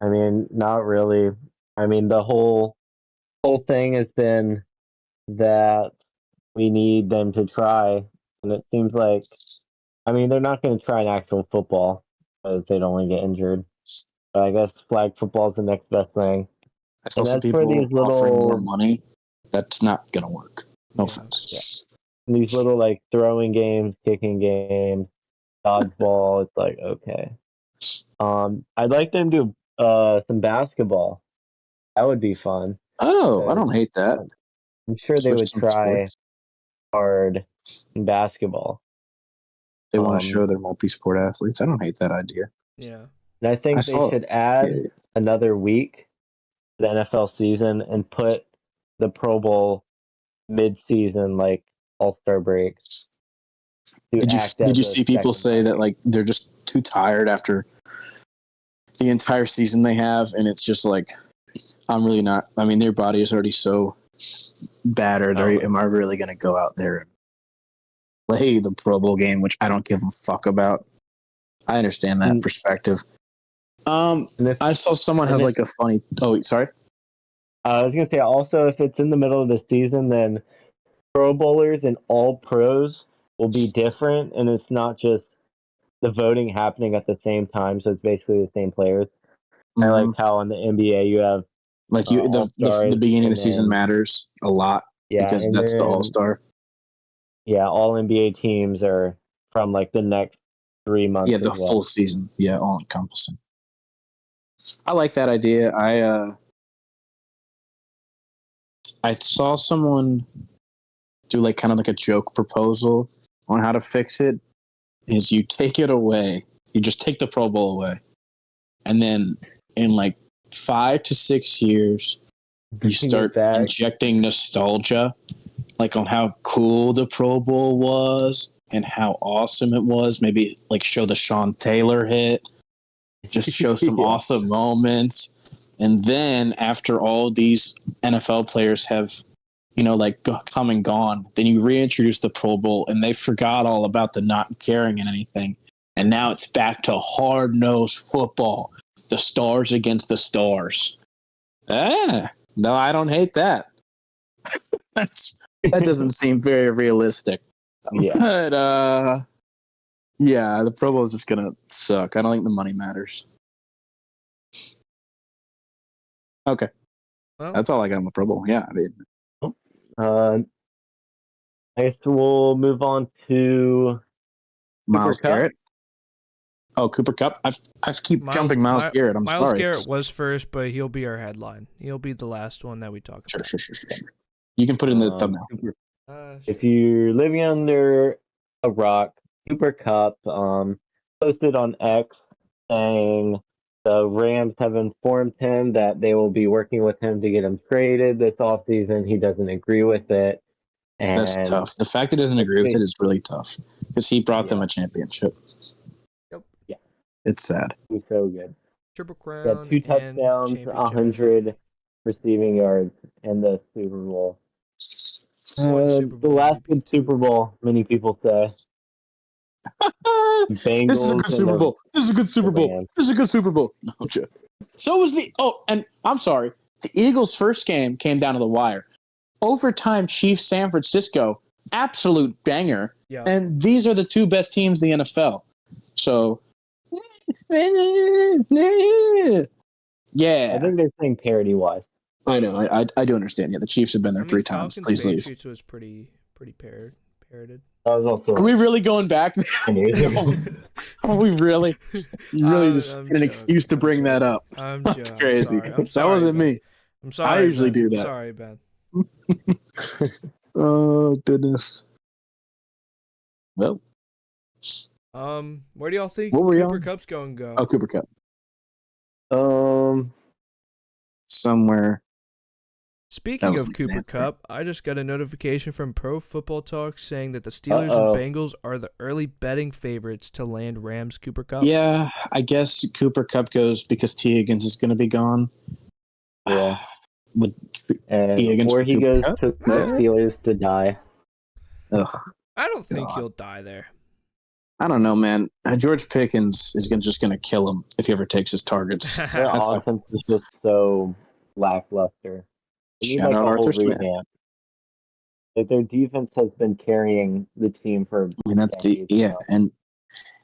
mean, not really. I mean, the whole thing has been that we need them to try, and it seems like, I mean, they're not going to try an actual football because they'd only get injured. But I guess flag football is the next best thing. I saw some people offering more money. That's not going to work. No offense. Yeah. These little throwing games, kicking games, dodgeball. It's okay. I'd like them to do some basketball. That would be fun. Oh, I don't hate that. I'm sure they would try hard in basketball. They want to show their multi-sport athletes. I don't hate that idea. Yeah. And I think they should add another week to the NFL season and put the Pro Bowl mid-season, All-Star break. Did you see people say that they're just too tired after the entire season they have, and it's just I'm really not. I mean, their body is already so battered. Am I really going to go out there and play the Pro Bowl game, which I don't give a fuck about? I understand that perspective. I saw someone have a funny. Oh, sorry. I was going to say also, if it's in the middle of the season, then Pro Bowlers and All Pros will be different, and it's not just the voting happening at the same time, so it's basically the same players. Mm-hmm. I like how in the NBA you have the beginning of the season matters a lot because that's the All-Star. Yeah, all NBA teams are from the next 3 months. Yeah, the full season. Yeah, all encompassing. I like that idea. I saw someone do kind of a joke proposal on how to fix it. Is you take it away, you just take the Pro Bowl away, and then in 5 to 6 years, you start injecting nostalgia, on how cool the Pro Bowl was and how awesome it was. Maybe show the Sean Taylor hit, just show some awesome moments. And then after all these NFL players have, come and gone, then you reintroduce the Pro Bowl and they forgot all about the not caring and anything. And now it's back to hard-nosed football. The stars against the stars. No, I don't hate that. That doesn't seem very realistic. Yeah. But, yeah, the Pro Bowl is just going to suck. I don't think the money matters. Okay. Well, that's all I got on the Pro Bowl. Yeah, I mean. I guess we'll move on to Myles Garrett. Oh, Cooper Kupp. I keep jumping Myles Garrett. I'm sorry. Myles Garrett was first, but he'll be our headline. He'll be the last one that we talk about. Sure. You can put it in the thumbnail. If you're living under a rock, Cooper Cup posted on X saying the Rams have informed him that they will be working with him to get him traded this offseason. He doesn't agree with it. And that's tough. The fact he doesn't agree with it is really tough because he brought them a championship. Yep. Yeah. It's sad. He's so good. Triple Crown. He had 2 touchdowns, 100 receiving yards in the Super Bowl. The last good Super Bowl, many people say. This is a good Super Bowl. This is a good Super Bowl. This is a good Super Bowl. No joke. So was the and I'm sorry. The Eagles' first game came down to the wire. Overtime, Chiefs, San Francisco, absolute banger. Yeah. And these are the 2 best teams in the NFL. So, yeah. I think they're saying parity-wise. I know. I do understand. Yeah, the Chiefs have been there 3 times. Falcons Please leave. Patriots was pretty parroted. That was also. Are we really going back? Are we really? You really just get an excuse to bring that up. That's crazy. I'm sorry, that wasn't Ben. me. I'm sorry. I usually do that. I'm sorry, Ben. Oh goodness. Well. Where do y'all think Cooper on? Cup's going to go? Oh, Cooper Cup. Somewhere. Speaking of Cooper Cup, I just got a notification from Pro Football Talk saying that the Steelers and Bengals are the early betting favorites to land Rams Cooper Cup. Yeah, I guess Cooper Cup goes because T. Higgins is going to be gone. Yeah. Or he goes to the Steelers to die. Ugh. I don't think he'll die there. I don't know, man. George Pickens is just going to kill him if he ever takes his targets. Their offense is just so lackluster. Shout out Arthur Smith. Like their defense has been carrying the team for. I mean,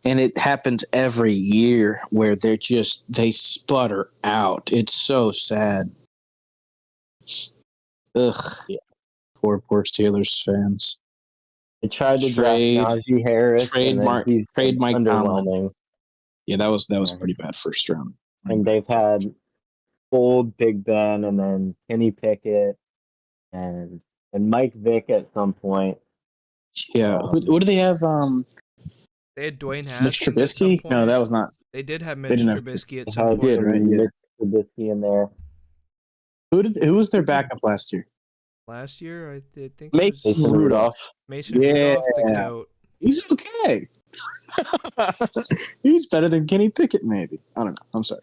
and it happens every year where they sputter out. It's so sad. Ugh. Yeah. Poor Steelers fans. They tried to draft Najee Harris. Trade Mike underwhelming. Yeah, that was a pretty bad first round. And they've had old Big Ben, and then Kenny Pickett, and Mike Vick at some point. Yeah, who do they have? They had Dwayne Haskins. Mitch Trubisky? No, that was not. They did have Mitch Trubisky at some point. Did, right? Mitch Trubisky in there. Who was their backup last year? Last year, I think Mason Rudolph. Mason Rudolph, the GOAT. He's okay. He's better than Kenny Pickett, maybe. I don't know. I'm sorry.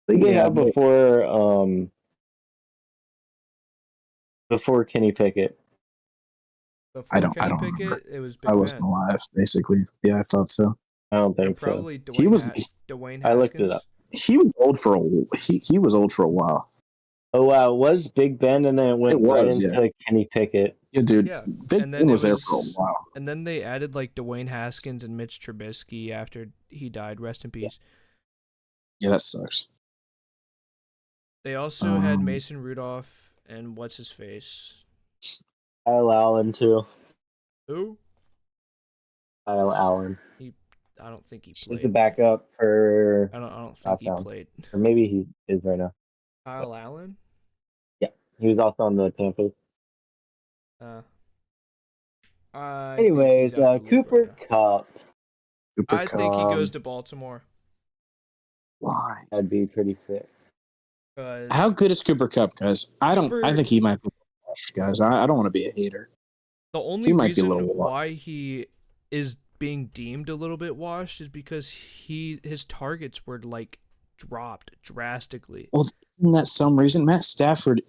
They had before Kenny Pickett. I don't Pickett, remember. It was Big I wasn't alive, basically. Yeah, I thought so. I don't think probably so. Dwayne Haskins. I looked it up. He was old for a while. Oh wow, it was Big Ben, and then it went into Kenny Pickett. Yeah, dude. Big Ben was there for a while. And then they added like Dwayne Haskins and Mitch Trubisky after he died. Rest in peace. Yeah, that sucks. They also had Mason Rudolph and what's his face? Kyle Allen too. Who? Kyle Allen. I don't think he played. He's the backup for. I don't think he played. Or maybe he is right now. Kyle Allen? Yeah, he was also on the Panthers. Anyways, Cooper Cup. I think he goes to Baltimore. Why? That'd be pretty sick. How good is Cooper Cup, guys? I think he might be washed, guys. I don't want to be a hater. The only reason why he is being deemed a little bit washed is because his targets were like dropped drastically. Well, isn't that some reason? Matt Stafford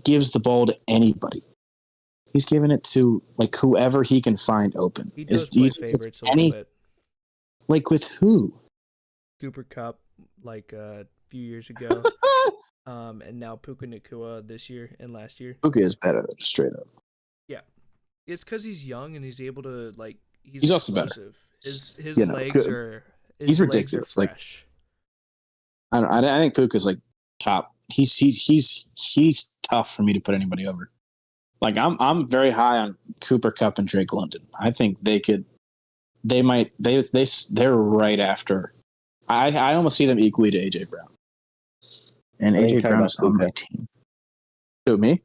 gives the ball to anybody. He's giving it to like whoever he can find open. He does play favorites a little bit. Like with who? Cooper Cup, like a few years ago. And now Puka Nacua this year and last year. Puka is better, straight up. Yeah. It's because he's young and he's able to, like, he's also better. His legs are he's ridiculous. Legs are fresh. Like, I think Puka's like top. He's tough for me to put anybody over. Like I'm very high on Cooper Cup and Drake London. I think they're right after. I almost see them equally to AJ Brown. And AJ Brown is on my team. Who, me?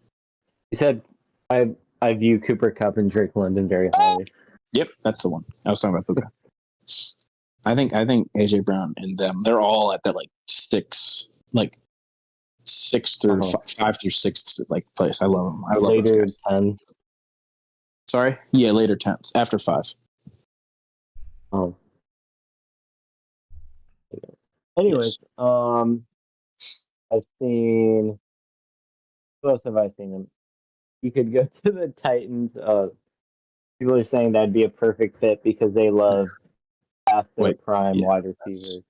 You said I view Cooper Kupp and Drake London very highly. Yep, that's the one. I was talking about Luka. I think AJ Brown and them, they're all at that six through 5 through 6 place. I love them. I love later those guys. 10s. Sorry, yeah, later 10s after 5. Oh. Anyways, yes. I've seen. What else have I seen? You could go to the Titans. People are saying that'd be a perfect fit because they love past their prime wide receivers.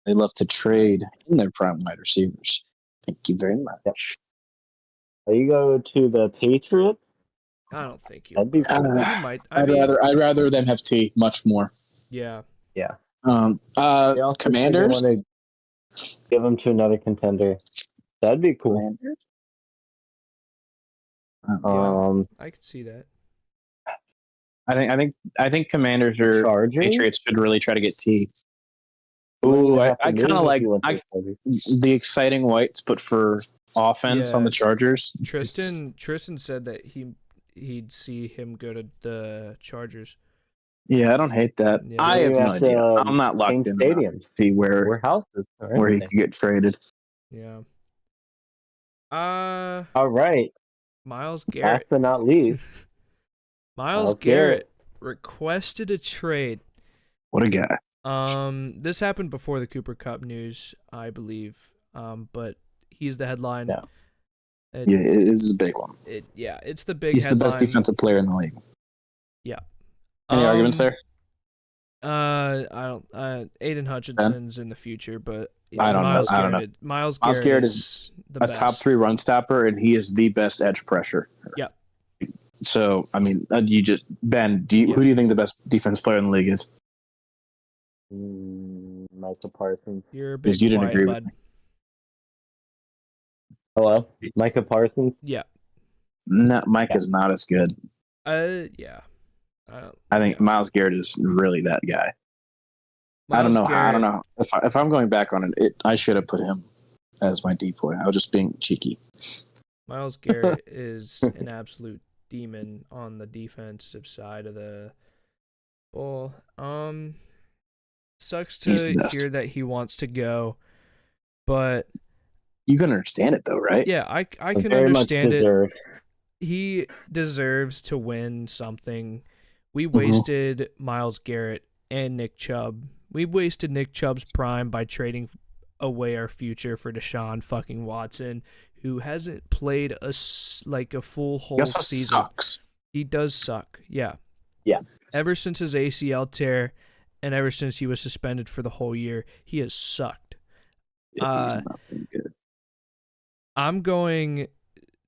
They love to trade in their prime wide receivers. Thank you very much. Yep. You go to the Patriots. I don't think you. That'd be cool. He might. I'd rather them have T much more. Yeah. Yeah. Commanders. Want to give them to another contender. That'd be cool. Commanders? I could see that. I think Commanders or Chargers? Patriots should really try to get T. Ooh, I kind of like the exciting whites, but for offense on the Chargers. Tristan said that he'd see him go to the Chargers. Yeah, I don't hate that. Yeah. I have no idea. I'm not locked in. Stadium. See where he could get traded. Yeah. All right. Myles Garrett. Last but not least. Myles Garrett requested a trade. What a guy. This happened before the Cooper Kupp news, I believe. But he's the headline. Yeah. It is a big one. It's the big He's headline. The best defensive player in the league. Yeah. Any arguments there? I don't. Aiden Hutchinson's in the future, but I don't know. Myles Garrett is a top 3 run stopper, and he is the best edge pressure. Yeah. So I mean, who do you think the best defense player in the league is? Micah Parsons. You're a big you didn't agree bud. With me. Hello, Micah Parsons. Yeah. No, Mike is not as good. Yeah. I think Myles Garrett is really that guy. I don't know. If I'm going back on it, I should have put him as my decoy. I was just being cheeky. Myles Garrett is an absolute demon on the defensive side of the ball. Sucks to hear that he wants to go, but you can understand it though, right? Yeah, I can understand it. He deserves to win something. We wasted Myles Garrett and Nick Chubb. We wasted Nick Chubb's prime by trading away our future for Deshaun fucking Watson, who hasn't played a full whole season. Sucks. He does suck. Yeah. Yeah. Ever since his ACL tear, and ever since he was suspended for the whole year, he has sucked. He's not been good. I'm going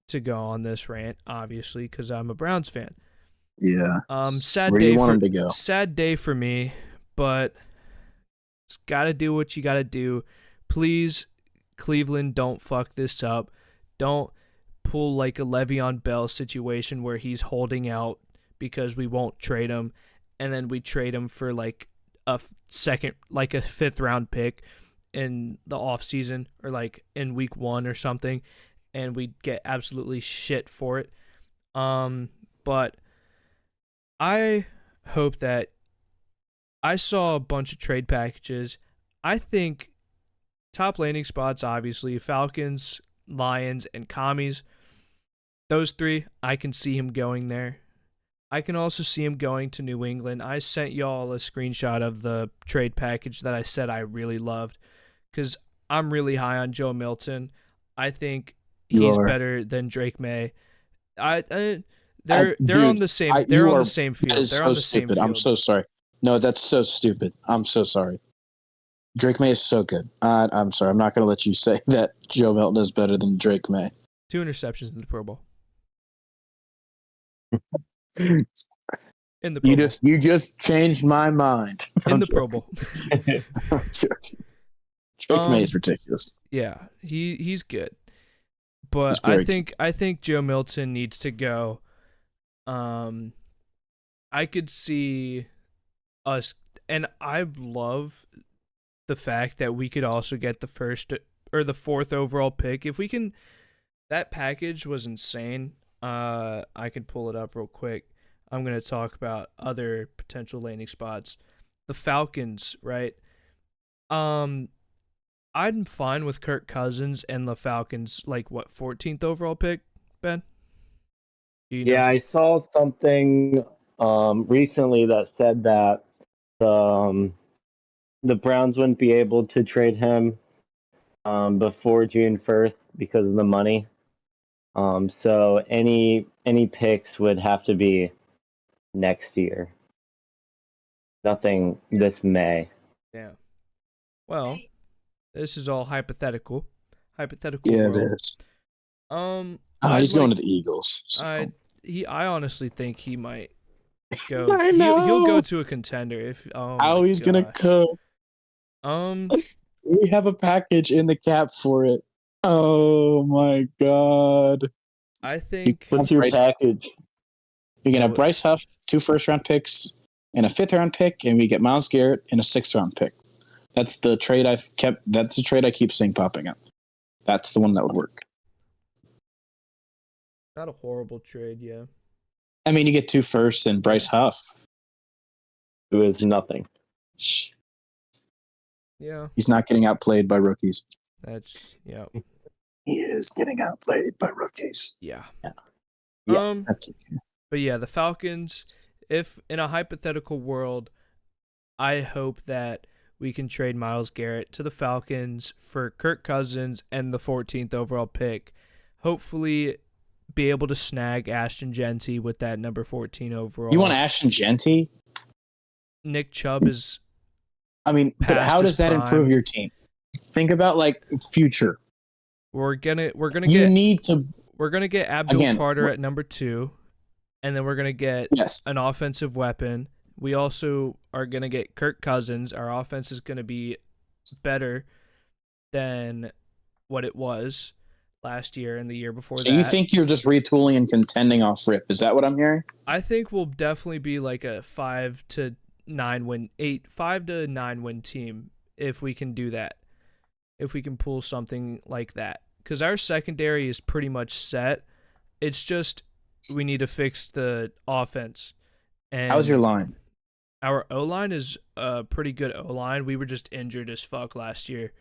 to go on this rant, obviously, because I'm a Browns fan. Yeah. Sad Where day do you want him to go? Sad day for me, but it's got to do what you got to do. Please, Cleveland, don't fuck this up. Don't pull like a Le'Veon Bell situation where he's holding out because we won't trade him, and then we trade him for like a 5th round pick in the offseason or like in week 1 or something, and we get absolutely shit for it. But I hope that I saw a bunch of trade packages. I think top landing spots, obviously, Falcons, Lions, and Commies. Those 3, I can see him going there. I can also see him going to New England. I sent y'all a screenshot of the trade package that I said I really loved because I'm really high on Joe Milton. I think he's better than Drake May. They're on the same. They're on the same field. They're on the same field. I'm so sorry. No, that's so stupid. I'm so sorry. Drake May is so good. I'm sorry. I'm not going to let you say that Joe Milton is better than Drake May. 2 interceptions in the Pro Bowl. In the Pro Bowl. You just changed my mind. In the Pro Bowl. Drake May is ridiculous. Yeah, he's good. But I think Joe Milton needs to go. I could see us, and I love the fact that we could also get the 1st or the 4th overall pick. If we can That package was insane. I can pull it up real quick. I'm gonna talk about other potential landing spots. The Falcons, right? Um, I'm fine with Kirk Cousins and the Falcons. Like what 14th overall pick, Ben? Do you know? Yeah, I saw something recently that said that the Browns wouldn't be able to trade him before June 1st because of the money. So any picks would have to be next year. Nothing this May. Yeah. Well, this is all hypothetical. Hypothetical Yeah, it world. is. I'd He's going like. to the Eagles. So. I honestly think he might go. I know. He'll go to a contender if. Oh How my he's gonna gosh. go? We have a package in the cap for it. Oh my god! I think. What's your package? You can have Bryce Huff, 2 first-round picks, and a 5th-round pick, and we get Myles Garrett and a 6th-round pick. That's the trade I've kept. That's the trade I keep seeing popping up. That's the one that would work. Not a horrible trade, yeah. I mean, you get 2 firsts and Bryce Huff, who is nothing. Yeah. He's not getting outplayed by rookies. That's yeah. He is getting outplayed by rookies. Yeah. That's okay. But yeah, the Falcons, if in a hypothetical world, I hope that we can trade Myles Garrett to the Falcons for Kirk Cousins and the 14th overall pick. Hopefully be able to snag Ashton Genty with that number 14 overall. You want Ashton Genty? Nick Chubb is but how does that improve your team? Think about like future. We're gonna get Abdul Carter at number 2, and then we're gonna get an offensive weapon. We also are gonna get Kirk Cousins. Our offense is gonna be better than what it was last year and the year before that. So you think you're just retooling and contending off rip? Is that what I'm hearing? I think we'll definitely be like a 5 to 9 win team if we can do that. If we can pull something like that. Because our secondary is pretty much set. It's just we need to fix the offense. And how's your line? Our O-line is a pretty good O-line. We were just injured as fuck last year.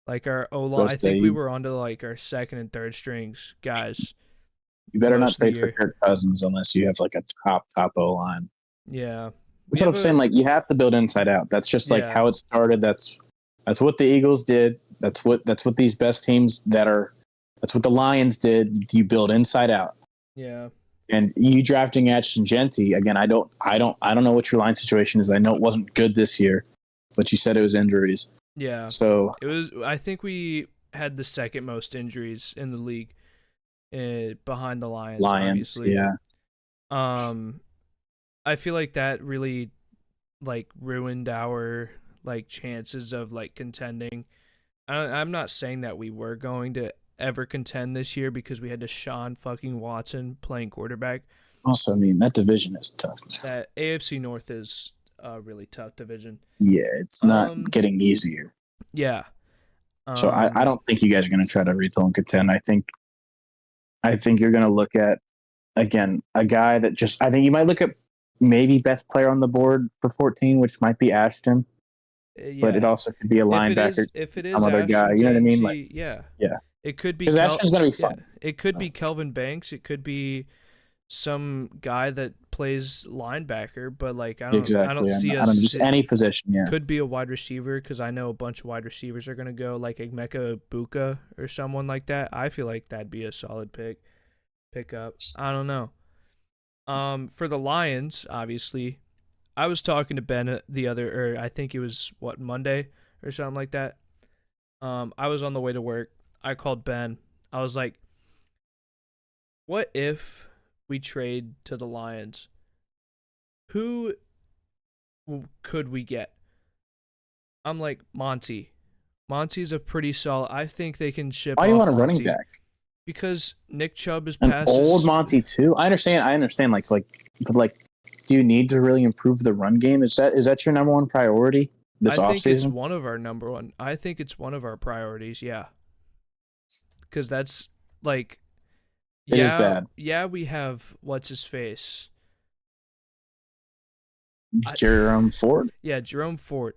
Like our O-line, I think we were onto like our second and third strings guys. You better not trade for Kirk Cousins unless you have like a top O-line. Yeah. That's what I'm saying. Like you have to build inside out. That's just like how it started. That's what the Eagles did. That's what these best teams that's what the Lions did. You build inside out. Yeah. And you drafting Ashton Genty again. I don't know what your line situation is. I know it wasn't good this year, but you said it was injuries. Yeah. So it was. I think we had the second most injuries in the league, behind the Lions. Obviously. Yeah. I feel like that really, like, ruined our like chances of like contending. I'm not saying that we were going to ever contend this year because we had Deshaun fucking Watson playing quarterback. Also, I mean, that division is tough. That AFC North is a really tough division. Yeah, it's not getting easier. Yeah. So I don't think you guys are going to try to retool and contend. I think you're going to look at, again, a guy that just, I think you might look at maybe best player on the board for 14, which might be Ashton. But it also could be a linebacker. If it is some other Ashton guy, you know what I mean? Like, yeah. It could be Ashton's gonna be fun. It could be Kelvin Banks. It could be some guy that plays linebacker. But like, I don't see us just any position. Yeah, could be a wide receiver because I know a bunch of wide receivers are gonna go like Emeka Buka or someone like that. I feel like that'd be a solid pickup. I don't know. For the Lions, obviously. I was talking to Ben I think it was Monday or something like that. I was on the way to work. I called Ben. I was like, what if we trade to the Lions? Who could we get? I'm like, Monty. Monty's a pretty solid. I think they can ship. Why do you want a running back? Because Nick Chubb is past old Monty too. I understand. Like, do you need to really improve the run game? Is that your number one priority this offseason? I think it's one of our number one. I think it's one of our priorities. Yeah, because that's like, It is bad. Yeah, we have what's his face. Jerome Ford. Yeah, Jerome Ford.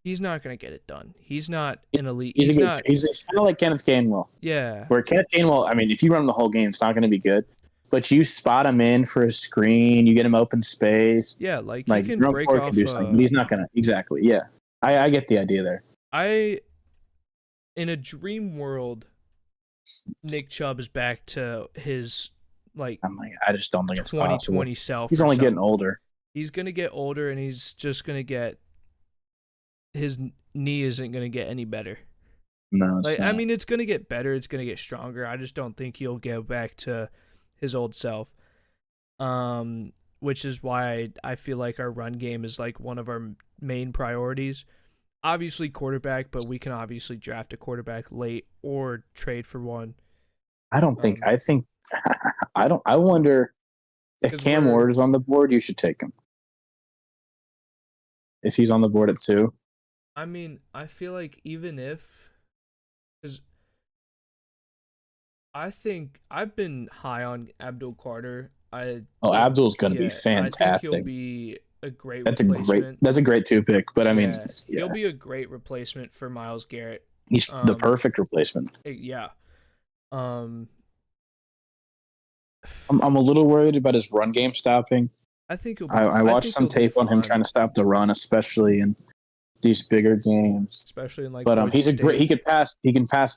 He's not gonna get it done. He's not an elite. He's kind of like Kenneth Gainwell. Yeah. Where Kenneth Gainwell, I mean, if you run the whole game, it's not going to be good. But you spot him in for a screen, you get him open space. Yeah, like he can Jerome break Ford off. Can do something, but he's not gonna exactly. Yeah, I get the idea there. In a dream world, Nick Chubb is back to his I just don't think it's 2020 self. He's only getting older. He's gonna get older, and he's just gonna get. His knee isn't gonna get any better. No, it's not. I mean, it's gonna get better. It's gonna get stronger. I just don't think he'll go back to his old self. Which is why I feel like our run game is like one of our main priorities. Obviously quarterback, but we can obviously draft a quarterback late or trade for one. I think I wonder if Cam Ward is on the board, you should take him. If he's on the board at 2. I mean, I feel like even if, because I think I've been high on Abdul Carter. Abdul's going to be fantastic. I think he'll be a great replacement. That's a great 2 pick, but I mean, he'll be a great replacement for Myles Garrett. He's the perfect replacement. Yeah. I'm a little worried about his run game stopping. I think I watched some tape on him trying to stop the run, especially in these bigger games. Especially in he's a great. He can pass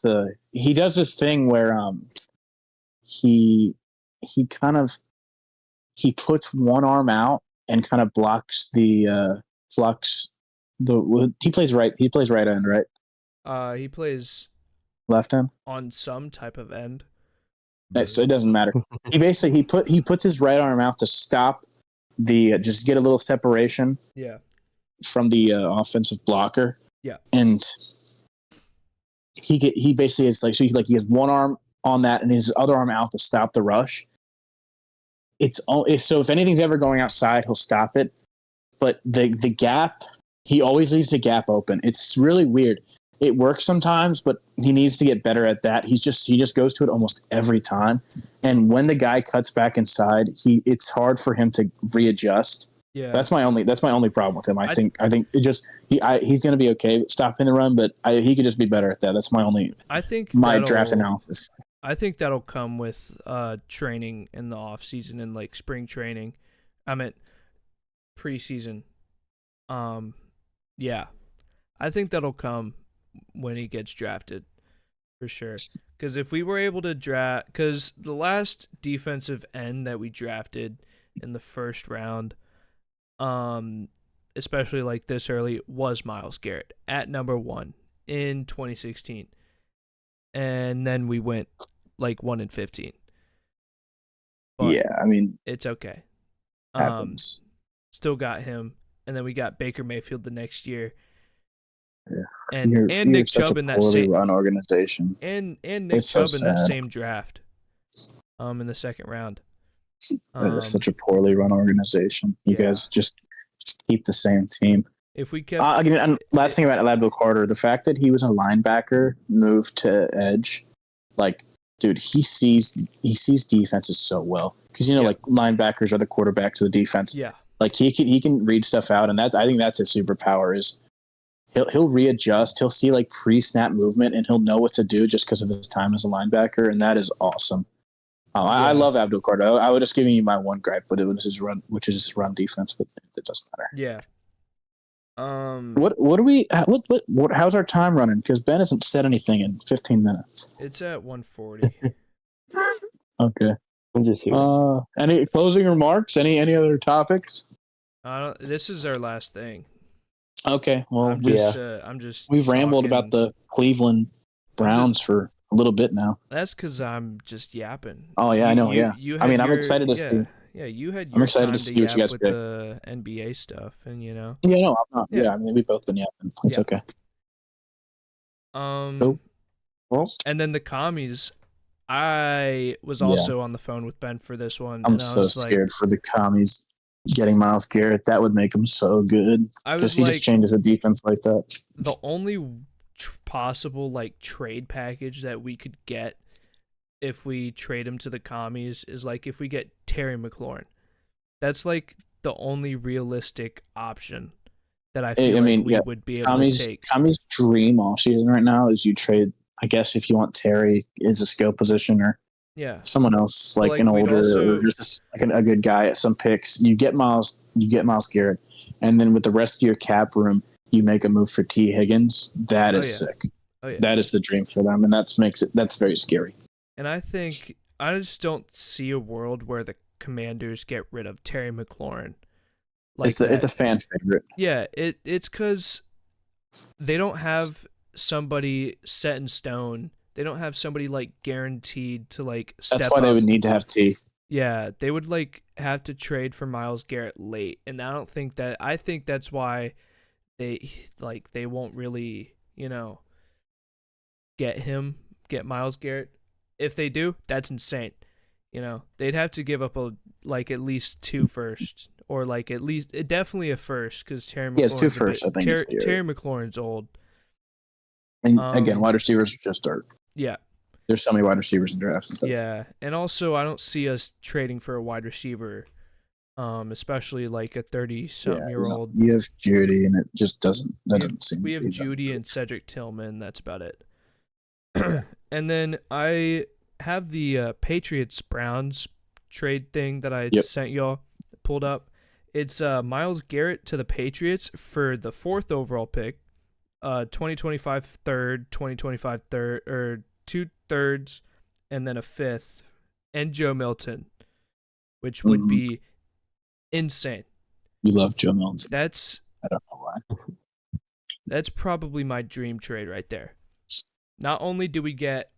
the. He does this thing where he puts one arm out and kind of blocks the flux. He plays right. He plays right end, right? He plays left end on some type of end. So it doesn't matter. he puts his right arm out to stop the just get a little separation. Yeah. From the offensive blocker. Yeah. And he basically is he has one arm on that and his other arm out to stop the rush. So if anything's ever going outside, he'll stop it. But the gap, he always leaves the gap open. It's really weird. It works sometimes, but he needs to get better at that. He just goes to it almost every time. And when the guy cuts back inside, it's hard for him to readjust. Yeah, that's my only problem with him. I think he's going to be okay stopping the run, but he could just be better at that. That's my draft analysis. I think that'll come with training in the off season and like spring training. I meant preseason. Yeah, I think that'll come when he gets drafted for sure. Because if we were able to draft, because the last defensive end that we drafted in the first round, especially like this early, was Myles Garrett at number 1 in 2016, and then we went like 1-15. But yeah, I mean it's okay. Happens. Still got him, and then we got Baker Mayfield the next year. Yeah. And Nick Chubb in that same run organization. And Nick Chubb in that same draft. In the second round. It's such a poorly run organization. You guys just keep the same team. If we kept and last thing about Abdul Carter, the fact that he was a linebacker, moved to edge, dude, he sees defenses so well. Because linebackers are the quarterbacks of the defense. Yeah. He can read stuff out, and I think that's his superpower is he'll readjust. He'll see pre-snap movement, and he'll know what to do just because of his time as a linebacker, and that is awesome. I love Abdul Carter. I would just give you my one gripe, but it was his run, which is his run defense, but it doesn't matter. Yeah. How's our time running? Because Ben hasn't said anything in 15 minutes. It's at 1:40. Okay. I'm just here. Any closing remarks? Any other topics? This is our last thing. Okay. Well, we've rambled about the Cleveland Browns for a little bit now. That's because I'm just yapping. Oh yeah, I know. I'm excited to see. Yeah, you had. I'm excited to see what you guys with pick. the NBA stuff, and Yeah, no, I'm not. Yeah, I mean, we've both been yapping. It's okay. Well, and then the commies. I was also on the phone with Ben for this one. I'm so scared for the commies getting Myles Garrett. That would make him so good because he just changes the defense like that. The only possible trade package that we could get if we trade him to the commies is like if we get Terry McLaurin. That's like the only realistic option that I feel we would be able to take. Kami's dream offseason right now is you trade, I guess, if you want Terry is a skill position or someone else like an older or just like a good guy at some picks. You get Miles Garrett, and then with the rest of your cap room, you make a move for T. Higgins. That is sick. Oh, yeah. That is the dream for them, and that's very scary. And I think I just don't see a world where the Commanders get rid of Terry McLaurin. It's a fan favorite. Yeah, it's because they don't have somebody set in stone. They don't have somebody like guaranteed to like step up. That's why they would need to have T. Yeah, they would like have to trade for Myles Garrett late, and I don't think that. I think that's why they won't really get Myles Garrett. If they do, that's insane. They'd have to give up at least 2 firsts, or like at least definitely a first, because Terry McLaurin's it's 2 firsts. I think Terry McLaurin's old. And again, wide receivers just start. Yeah. There's so many wide receivers in drafts and stuff. Yeah, and also I don't see us trading for a wide receiver, especially like a 30-something-year-old. You have Judy, and it just doesn't seem. We have Judy and Cedric Tillman. That's about it. And then I have the Patriots-Browns trade thing that I sent y'all pulled up. It's Myles Garrett to the Patriots for the 4th overall pick, 2025 third, 2025 third, or 2 thirds, and then a 5th, and Joe Milton, which would be insane. You love Joe Milton. I don't know why. That's probably my dream trade right there. Not only do we get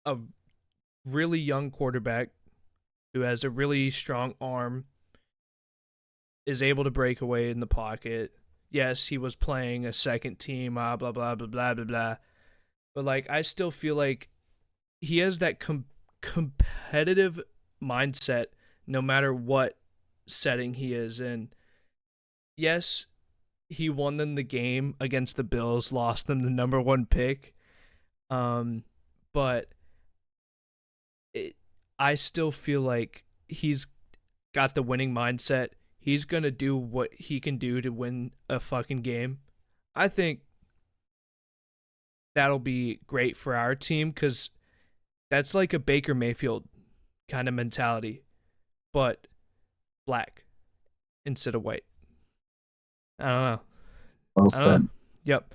a really young quarterback who has a really strong arm, is able to break away in the pocket. Yes, he was playing a second team, blah, blah, blah, blah, blah, blah, blah. But, like, I still feel like he has that competitive mindset no matter what setting he is in. Yes, he won them the game against the Bills, lost them the number 1 pick. But I still feel like he's got the winning mindset. He's going to do what he can do to win a fucking game. I think that'll be great for our team because that's like a Baker Mayfield kind of mentality, but black instead of white. I don't know. Well said. Yep.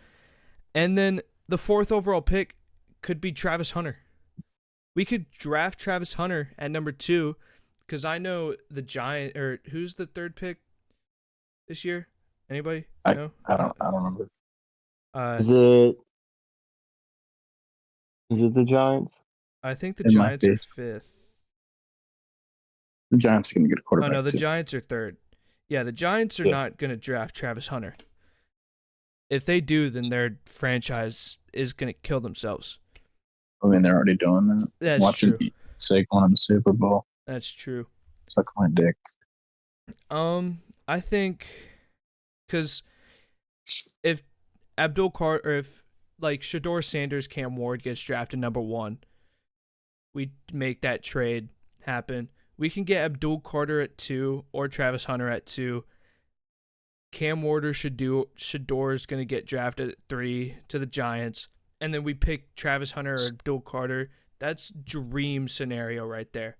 And then the 4th overall pick could be Travis Hunter. We could draft Travis Hunter at number 2 because I know the Giant, or who's the 3rd pick this year? Anybody? I don't remember. Is it the Giants? I think the Giants are 5th. The Giants are going to get a quarterback. Oh no, the Giants are 3rd. Yeah, the Giants are not going to draft Travis Hunter. If they do, then their franchise is going to kill themselves. I mean, they're already doing that. That's Watching true. Saquon in the Super Bowl. That's true. Suck my dick. I think because if Abdul Carter, or if like Shador Sanders, Cam Ward gets drafted number 1, we make that trade happen. We can get Abdul Carter at 2 or Travis Hunter at 2. Cam Ward or Shador is going to get drafted at 3 to the Giants. And then we pick Travis Hunter or Abdul Carter. That's dream scenario right there.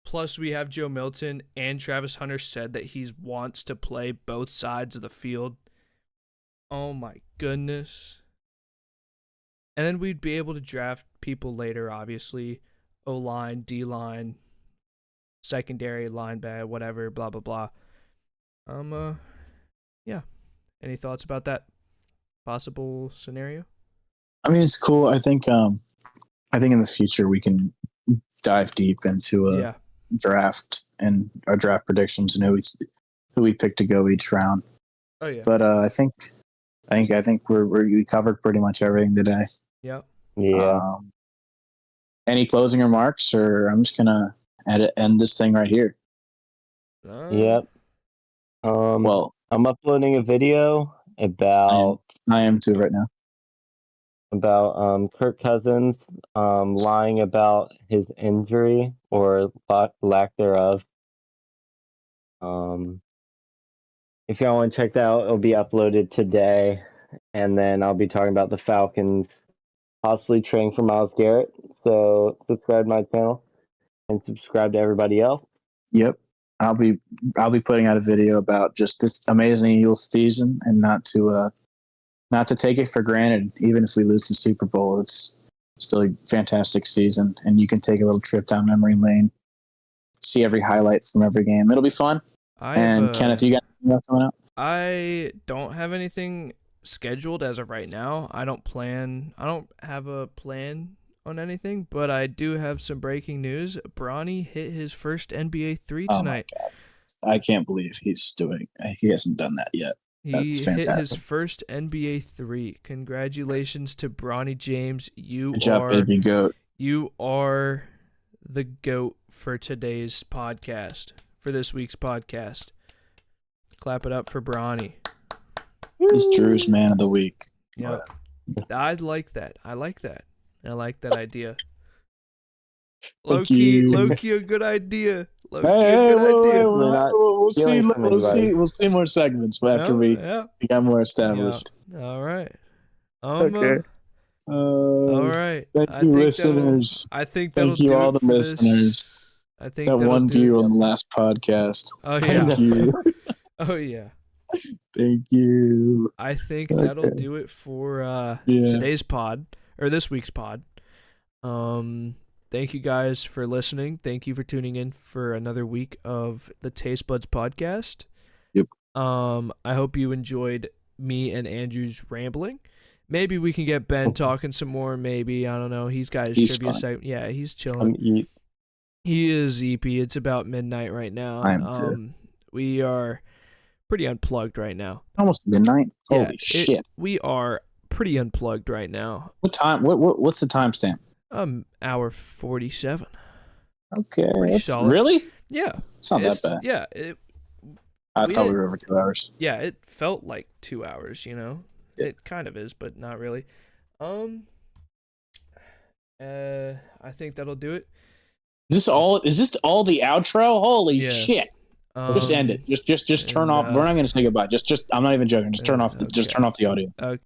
Plus, we have Joe Milton, and Travis Hunter said that he wants to play both sides of the field. Oh my goodness. And then we'd be able to draft people later, obviously. O-line, D-line, secondary, linebacker, whatever, blah, blah, blah. Yeah. Any thoughts about that possible scenario? I mean, it's cool. I think in the future we can dive deep into a draft and our draft predictions and who we pick to go each round. Oh yeah. But I think we covered pretty much everything today. Yep. Yeah. Any closing remarks, or I'm just gonna end this thing right here. Yep. Well, I'm uploading a video about. I am too right now. about Kirk Cousins lying about his injury or lack thereof. If y'all want to check that out, it'll be uploaded today. And then I'll be talking about the Falcons possibly trading for Myles Garrett. So subscribe to my channel and subscribe to everybody else. Yep. I'll be putting out a video about just this amazing Eagles season, and not to take it for granted. Even if we lose the Super Bowl, it's still a fantastic season, and you can take a little trip down memory lane, see every highlight from every game. It'll be fun. Kenneth, you got anything coming up? I don't have anything scheduled as of right now. I don't have a plan on anything, but I do have some breaking news. Bronny hit his first NBA 3 tonight. Oh my God. I can't believe he hasn't done that yet. He hit his first NBA 3. Congratulations to Bronny James. Good job, baby goat. You are the GOAT for today's podcast, for this week's podcast. Clap it up for Bronny. He's Drew's man of the week. Yep. I like that. I like that idea. Low key a good idea. We'll see more segments after we got more established. Yeah. All right. Okay. All right. Thank you, listeners. Thank you, all the listeners. I think that one view on the last podcast. Oh yeah. Thank you. Oh yeah. Thank you. I think that'll do it for today's pod, or this week's pod. Thank you guys for listening. Thank you for tuning in for another week of the Tastebuds podcast. Yep. I hope you enjoyed me and Andrew's rambling. Maybe we can get Ben talking some more. Maybe, I don't know. He's got his trivia segment. Yeah, he's chilling. He is EP. It's about midnight right now. We are pretty unplugged right now. Almost midnight. Holy shit. We are pretty unplugged right now. What time? What's the timestamp? Hour 47. Okay. Really? Yeah. It's not that bad. Yeah. I thought we were over 2 hours. Yeah, it felt like 2 hours, you know? Yeah. It kind of is, but not really. I think that'll do it. Is this all the outro? Holy shit. Just end it. Just turn off. We're not going to say goodbye. Just I'm not even joking. Just turn off the audio. Okay.